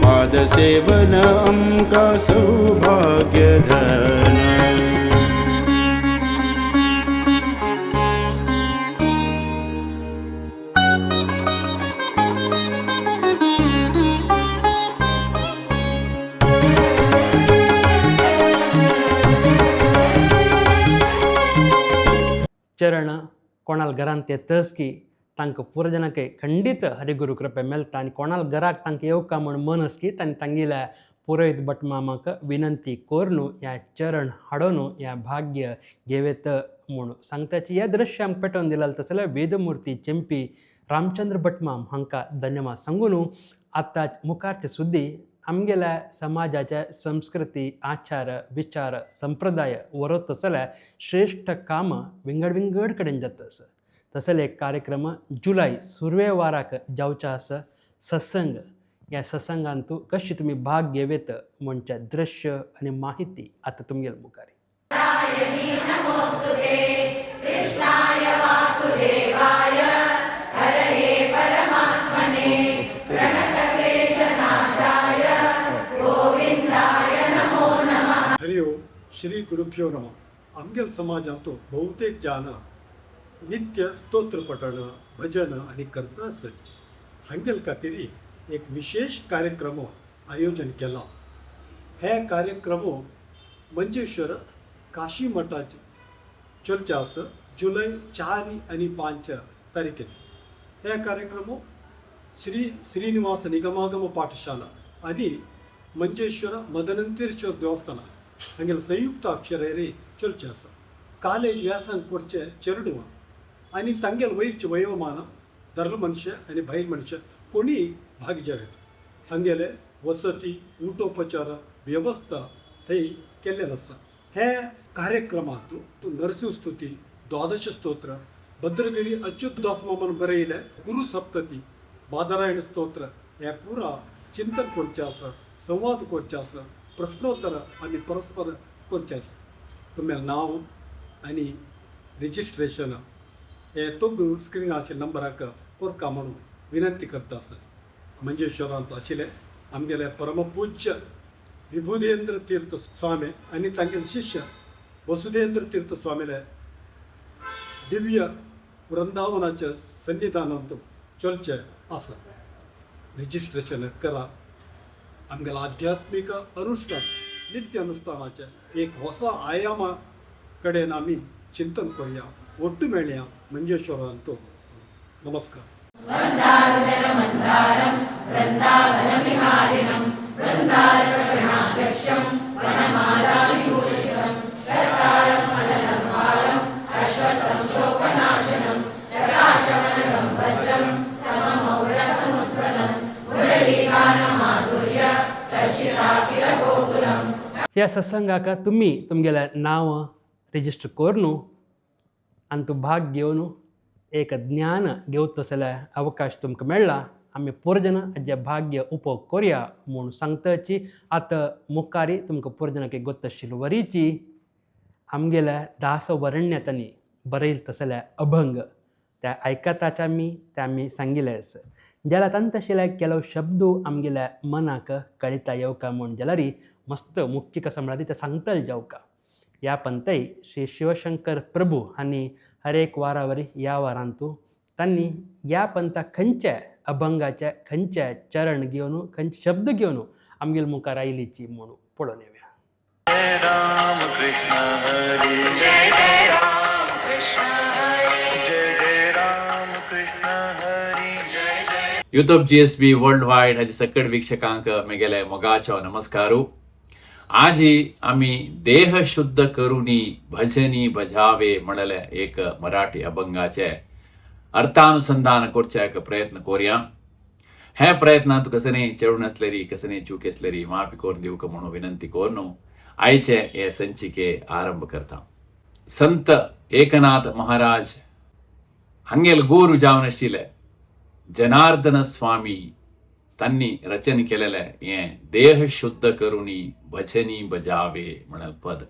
S10: पादसेवन अम्का सौभाग्यधन
S1: चरण कोणाल घरांत येतच की तांकां पुरजनाके खंडीत हरिगुरू कृपे मेळटा आनी कोणाल घराक तांकां येवका म्हण मनस की तांणी तांगेल्या पुरोहित भटमामाक विनंती कोरनू ह्या चरण हाडोनू ह्या भाग्य घेवेत म्हूण सांगताची हे दृश्य आमकां पेटोवन दिलें तसले वेदमुर्ती चेंपी रामचंद्र भटमाम हांकां धन्यवाद सांगून आतां मुखारची सुद्दी आमगेल्या समाजाचे संस्कृती आचार विचार संप्रदाय वरत तसले श्रेष्ठ कामां विंगड विंगड कडेन जातस तसले एक कार्यक्रम जुलय सुरवेवाराक जावचे आसा सत्संग ह्या सत्संगांत तूं कशी तुमी भाग घेवेत म्हणचे दृश्य आनी माहिती आतां तुमगेल मुखारी
S11: हरि ओम श्री गुरुभ्यो नमः आमगेल समाजांतू बहुतेक जाण नित्य स्तोत्र पठण भजन आनी करता आसत हांगेल खातीर एक विशेष कार्यक्रम आयोजन केला हे कार्यक्रम मंजेश्वर काशी मठाचे चर्चा आसा जुलय 4 आनी 5 तारखेर हे कार्यक्रम श्री श्रीनिवास निगमागम पाठशाला आनी मंजेश्वर मदनंतीरेश्वर देवस्थाना हांगेल संयुक्त अक्षरेरी चर्चा आसा कालेज व्यासंग करचे चेडवां आनी तांगेल वयरचे वयोमान दर्ल मनशे आनी भायल मनशे कोणीय भाग घेवेत हांगेले वसती उटोपचार वेवस्था थंय केल्लेलो आसा हे कार्यक्रमांत तूं नरसिंहस्तुती द्वादश स्तोत्र भद्रगिरी अच्युत दास मामन बरयले गुरु सप्तती बादरायण स्तोत्र हे पुरा चिंतन करचें आसा संवाद करचे आसा प्रश्नोत्तर आनी परस्पर करचें आसा तुमगेलें नांव आनी रिजिस्ट्रेशन हे तोग स्क्रिनाचेर नंबराक कोरका म्हणून विनंती करता आसत मंजेश्वरांत आशिल्ले आमगेले परमपूज्य विभुदेंद्र तीर्थ स्वामी आनी तांगेले शिष्य वसुदेंद्र तीर्थ स्वामीले दिव्य वृंदावनाच्या सन्निधानांत चलचे आसा रिजिस्ट्रेशन करा आमगेले आध्यात्मिक अनुष्ठान नित्य अनुष्ठानाचे एक ಹೊಸ आयामा कडेन आमी चिंतन करूया ಒಟ್ಟು मेळया मंजेश्वरांत नमस्कार
S1: ह्या सत्संगाक तुमी तुमगेलें नांव रिजिस्टर करून आनी तूं भाग घेवन एक ज्ञान घेवत तसले अवकाश तुमकां मेळ्ळा आमी पुरजन हेजे भाग्य उपभोग करुया म्हूण सांगताची आतां मुखारी तुमकां पुरजनाक एक गोत्त शिलवरीची आमगेल्या दासवरण्यतांनी बरयल तसले अभंग त्या आयकताचे आमी सांगिल्ले आसा जाल्यार तांत तशेले केलो शब्द आमगेल्या मनाक कळिता येवका म्हूण जाल्यार मस्त मुख्य कसं म्हणा ते सांगतल जावका ह्या पंतय श्री शिवशंकर प्रभू हांणी हर एक वारावरी ह्या वारांतू तांणी ह्या पंथा खंयचे अभंगाचे खंयचे चरण घेवन खंयचे शब्द घेवन आमगेल मुखार आयलीची म्हणून पळोवन येवया.
S7: जय राम कृष्ण हरी जय जय राम कृष्ण हरी जय जय राम कृष्ण हरी जय जय
S12: youth of GSB world wide हाचे सकट वीक्षकांक म्हगेले मोगाचो नमस्कारू. आज आम्ही देह शुद्ध करुनी भजनी बजावे म्हणले एक मराठी अभंगाचे अर्थानुसंधान करचे एक प्रयत्न करूया. हे प्रयत्नात कसने चढून असलेली कसने चूक असलेली माफी करून दिवक म्हणून विनंती करून आयचे हे संचिके आरंभ करता. संत एकनाथ महाराज हंगेल गुरु जावन आशिल्ले जनार्दन स्वामी त्यांनी रचन केलेले हे देह शुद्ध करुनी भजनी बजावे म्हणल पद.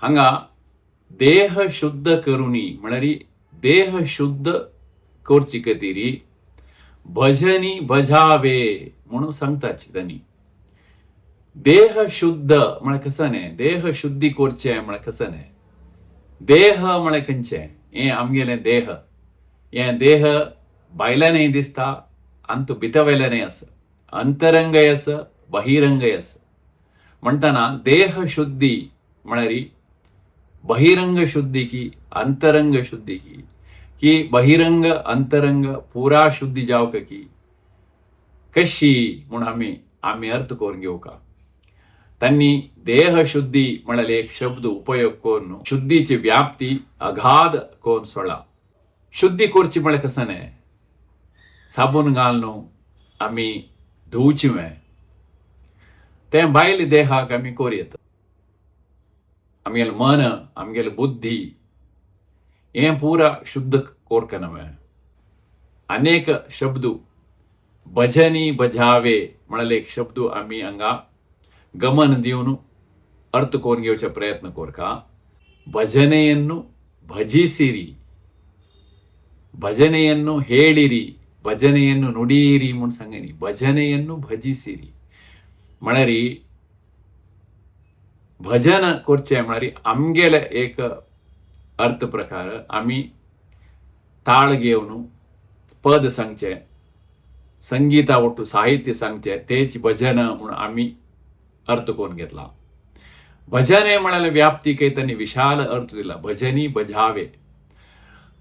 S12: हांगा देह शुद्ध करुनी म्हणरी देह शुद्ध करची खातीर भजनी बजावे म्हणून सांगताची त्यांनी. देह शुद्ध म्हळ्यार कसं न्ही, देह शुद्धी करचे म्हळ्यार कसं न्ही. देह म्हळ्यार खंयचे, हे आमगेले देह, हे देह भायल्यानय दिसता आनी तो भितरवयल्यानय आसा, अंतरंगय आसा बहिरंगय आसा. म्हणटना देह शुद्धी म्हळ्यार बहिरंग शुद्धी की अंतरंग शुद्धी की बहिरंग अंतरंग पुरा शुद्धी जावक की कशी म्हणून आम्ही अर्थ करून घेवका. त्यांनी देह शुद्धी म्हळ्यार एक शब्द उपयोग करून शुद्धीची व्याप्ती अगाध करून सोडला. शुद्धी करची म्हळ्यार कसं न्ही, साबून घालून आम्ही धुवचिवे ते भायले देहाक आम्ही करूं. आमगेले मन आमगेले बुद्धी हे पुरा शुद्ध कोरक नवे. अनेक शब्द भजनी बजावे म्हळ्यार एक शब्द आम्ही हांगा गमन दिवन अर्थ करून घेवचे प्रयत्न कोरका. ಭಜನೆಯನ್ನು ಭಜಿಸಿರಿ, ಭಜನೆಯನ್ನು ಹೇಳಿರಿ, ಭಜನೆಯನ್ನು ನುಡಿಯಿರಿ म्हणून सांगनी. भजनेಯನ್ನು भजिसिरी म्हळ्यार भजन करचे म्हळ्यार आमगेले एक अर्थ प्रकार आम्ही ताळ घेवन पद सांगचे, संगीता ಒಟ್ಟು साहित्य सांगचे तेच भजन म्हणून आम्ही अर्थ करून घेतला. भजने म्हणाले व्याप्ती काही त्यांनी विशाल अर्थ दिला. भजनी बजावे,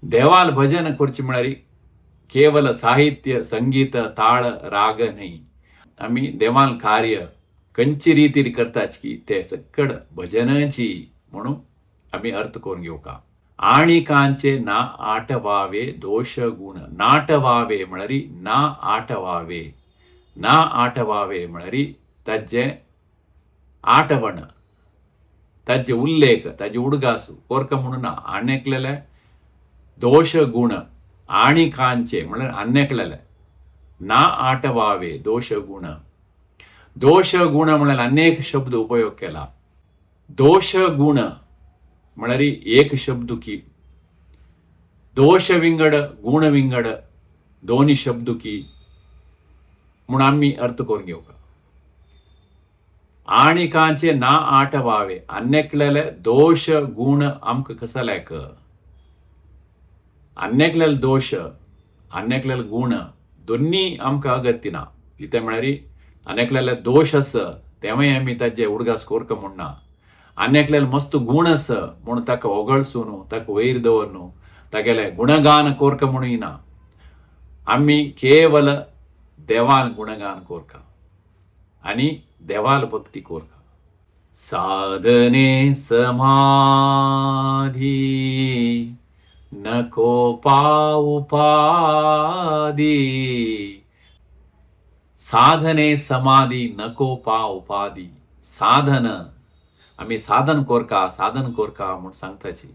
S12: देवाल भजन करची म्हळ्यार केवल साहित्य संगीत ताळ राग नाही. आम्ही देवाल कार्य खंयची रीतीर करताच की ते सकड भजनाची म्हणून आम्ही अर्थ करून घेवका. आणि कांचे ना आटवावे दोष गुण. नाटवावे म्हळ्यार ना आटवावे, ना आटवावे म्हळ्यार ताजे आठवण, ताजे उल्लेख, ताजे उडगासू कोरक म्हणून ना. आनेकलेले दोष गुण आणि कांचे म्हळ्यार आनेकलेले ना आटवावे दोष गुण. दोष गुण म्हळ्यार अनेक शब्द उपयोग केला. दोष गुण म्हळ्यार एक शब्द की दोष विंगड गुण विंगड दोन्ही शब्द की म्हणून आम्ही अर्थ करून घेवका. आणि कांचे ना आटवावे, अन्नेकलेले दोष गुण आमक कसल्याक, अन्नेकलेले दोष अन्नेकलेले गुण दोन्ही आमकां अगत्य ना. कितें म्हळ्यार अन्नेकलेले दोष आस तेवय आमी ताजे उडगास कोरक म्हणना. अन्नेकलेले मस्त गुण आस म्हणून ताका ओगळसून ताका वयर दवरून तागेले गुणगान कोरक म्हणून ना. आमी केवल देवान गुणगान कोरका आणि देवाल भक्ती कोरका. साधने समाधी नको उपाधी. साधने समाधी नको उपाधी. साधन आम्ही साधन कोरका साधन कोरका म्हणून सांगताची.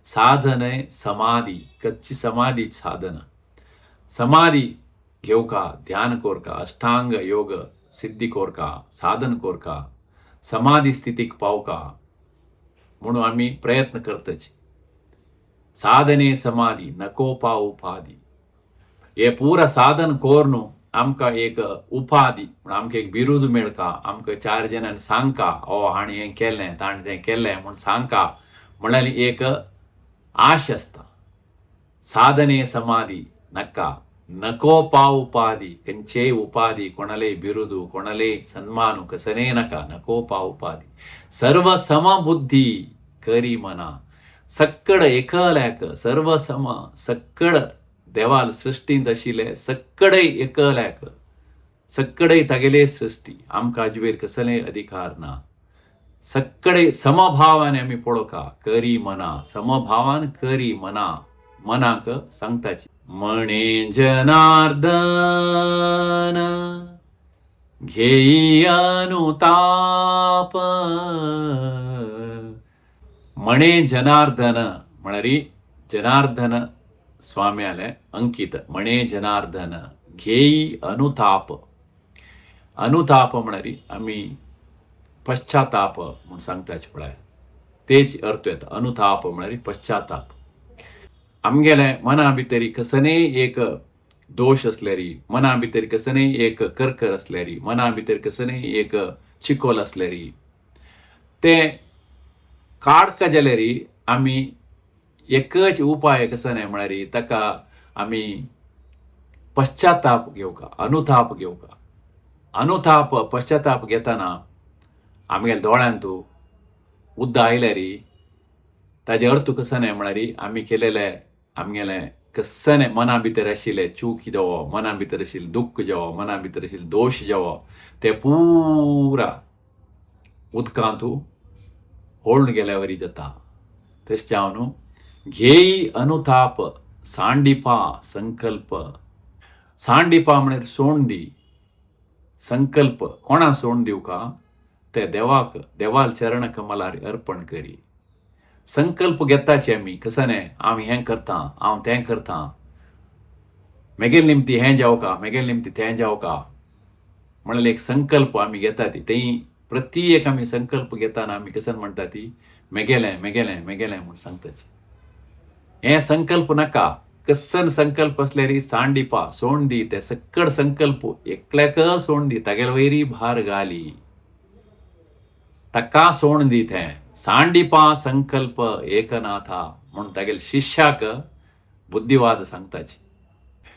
S12: साधने समाधी कच्ची समाधी साधन. समाधी घेवका ध्यान कोरका अष्टांग योग सिद्धी कोरका साधन कोरका समाधी स्थितीक पावका म्हणून आम्ही प्रयत्न करतच. साधने समाधी नको उपाधी. हे पुरा साधन कोरून आमकां एक उपाधी म्हणून आमकां एक बिरुद मेळका. आमकां 4 जणांनी सांगका ओ हाणें हें केलें ताणें तें केलें म्हणून सांगका म्हळ्यार एक आश आसता. साधने समाधी नका नको उपाधी. खंयचेय उपाधी कोणाले बिरुदू कोणाले सन्मानू कसने नका. नको उपाधी. सर्व समबुद्धी करी मना. सक्कड एकल्याक सर्व सम सक्कड देवाल सृष्टींत आशिल्ले सक्कडे एकल्याक सक्कडे तागेले सृष्टी आमकां अजवेर कसले अधिकार ना. सक्कडे समभावाने आमी पळोवका करी मना समभावान करी मनाक सांगताची म्हणे जनार्दन घेई अनुताप. म्हणे जनार्दन म्हळ्यार जनार्दन स्वाम्याले अंकित म्हणे जनार्दन घेई अनुताप. अनुताप म्हळ्यार आमी पश्चाताप म्हूण सांगताचे पळय तेच अर्थ येता. अनुताप म्हळ्यार पश्चाताप. आमगेले मना भितर कसनय एक दोश असल्यारी मना भितर कसनय एक करकर असल्यारी मना भितर कसनय एक चिकोल असल्यारी ते काडका जाल्यारी आमी एकच उपाय कसो म्हळ्यार ताका आमी पश्चाताप घेवका अनुताप घेवका. अनुताप पश्चाताप घेतना आमगेल्या दोळ्यांत उद्द आयल्यार ताजे अर्थ कसो म्हळ्यार आमी केलेले आमगेले कसने मना भितर आशिल्ले चूक जावो मना भितर आशिल्ले दुख्ख जावो मना भितर आशिल्ले दोश जावो ते पुरा उदकांत होळून गेल्या वरी जाता. तशें जावन घेई अनुताप सांडिपा संकल्प. सांडिपा म्हळ्यार सोडून दी. संकल्प कोणा सोडून दिवका ते देवाल चरण कमलार अर्पण करी. संकल्प घेताचे आमी कसने हांव हें करतां हांव तें करतां मेगेल निमती हें जावका मेगेल निमती तें जावका म्हणल्यार एक संकल्प आमी घेता ती प्रत्येक आमी संकल्प घेताना आमी कसन म्हणटा ती मेगेलें मेगेलें मेगेलें म्हूण सांगताची. हें संकल्प नाका कसन संकल्प असल्यार सांडिपा सोडून दी. ते सक्कड संकल्प एकल्याक सोडून दी तागेले वयरी भार घाली ताका सोडून दी. तें सांडिपा संकल्प एकनाथा म्हणून तागेले शिष्याक बुद्धिवाद सांगताची.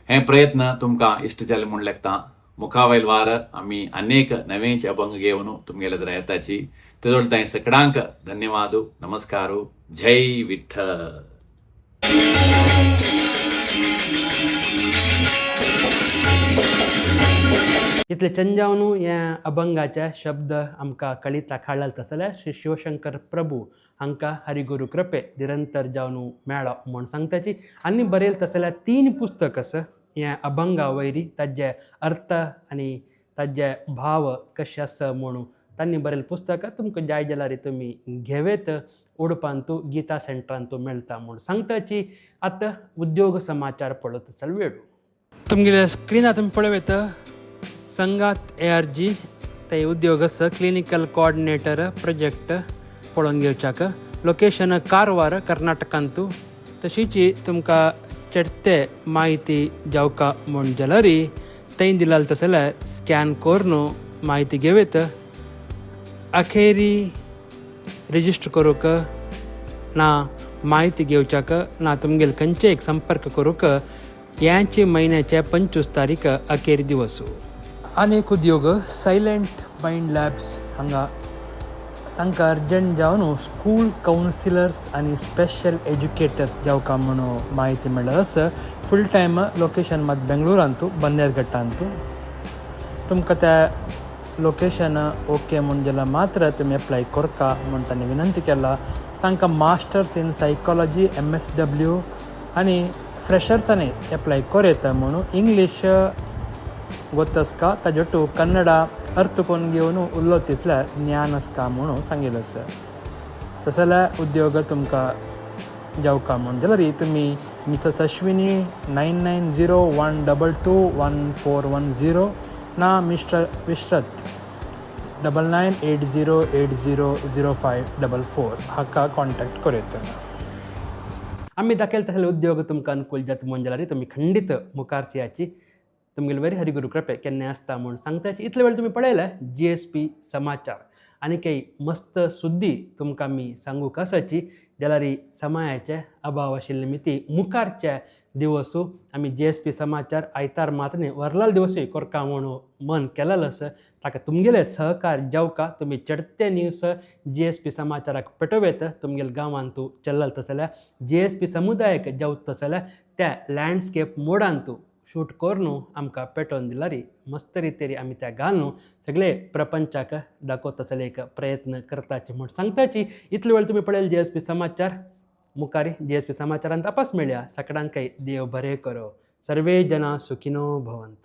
S12: हे प्रयत्न तुमकां इश्ट जाले म्हूण लेखता. मुखावयल वार आमी अनेक नवेच अभंग घेवन तुमगेले जर येताची. तेजोड ताई सगळ्यांक धन्यवाद नमस्कार जय विठ्ठल.
S1: इतले चंजावन ह्या अभंगाचे शब्द आमकां कळिता काडला तसल्या श्री शिवशंकर प्रभू हांकां हरिगुरू कृपे निरंतर जावन मेळ्ळो म्हूण सांगताची. आनी बरयलें तसल्या 3 पुस्तक ह्या अभंगा वयरी ताजे अर्थ आनी ताजे भाव कशे आसा म्हणून तांणी बरयलें पुस्तक तुमकां जाय जाल्यार तुमी घेवेत. ओडपांत गीता सेंटरांत मेळटा म्हूण सांगताची. आतां उद्योग समाचार पळोवत आसतना वेळ तुमगेल्या स्क्रिनार तुमी पळयत संगात ARG ते उद्योग आसा क्लिनिकल कोऑर्डिनेटर प्रोजेक्ट पळोवन घेवच्याक. लोकेशन कारवार कर्नाटकांत. तशीच तुमकां चडते म्हायती जावका म्हूण जाल्यार थंय दिला तसल्या स्कॅन करून म्हायती घेवेत. अखेरी रजिस्टर करूंक ना म्हायती घेवच्याक ना तुमगेले खंयचे एक संपर्क करूंक ह्याचे म्हयन्याचे 25 तारीख अखेर दिवस. आनी एक उद्योग सायलेंट मायंड लॅब्स हांगा तांकां अर्जंट जावन स्कूल कावन्सिलर्स आनी स्पेशल एज्युकेटर्स जावका म्हणून म्हायती मेळ्ळा आसा. फूल टायम लोकेशन मात बेंगळुरांत बन्नेरघट्टांत. तुमकां त्या लोकेशन ओके म्हूण जाल्यार मात्र तुमी एप्लाय करका म्हूण तांणी विनंती केला. तांकां मास्टर्स इन सायकॉलॉजी MSW आनी फ्रेशर्सांनी एप्लाय कोरयता म्हणून इंग्लीश गोतस्का ताजेटू कन्नड अर्थ करून घेवन उरलो तितल्या ज्ञान आसका म्हणून सांगिल्लें आसा. तशें जाल्यार उद्योग तुमकां जावका म्हूण जाल्यार तुमी मिसेस अश्विनी 9901221410 ना मिस्टर विश्रत 9980800544 हाका कॉन्टॅक्ट करयता. आमी दाखयले तसले उद्योग तुमकां अनुकूल जाता म्हूण जाल्यार तुमी खंडीत मुखार सियाची. तुमगेले बरी हरिगुरू कृपे केन्ना आसता म्हूण सांगताची. इतले वेळ तुमी पळयले GSP समाचार आनी काही मस्त सुद्दी तुमकां आमी सांगू आसाची जाल्यार ही समायाचे अभाव आशिल्ले मिती मुखारचे दिवसू आमी JSP समाचार आयतार मात न्ही वरलाल दिवसूय कोरका म्हणून मन केलेलो आसा ताका तुमगेले सहकार जावका तुमी चडते न्यूज JSP समाचाराक पेटोवेत तुमगेल्या गांवांत तूं चल्लत जाल्यार JSP समुदायाक जावत जाल्यार त्या लँडस्केप मोडान तूं शूट कर न्हू आमकां पेटोवन दिल्यार मस्त रितीन आमी त्या घाल न्हू सगळे प्रपंचाक दाखोवता जाल्यार एक प्रयत्न करताचे म्हूण सांगताची इतले वेळ तुमी पळयले JSP समाचार मुखारी JSP समाचारांत तपास मेळया सगळ्यांक देव बरें करो सर्वे जना सुखिनो भवंतु.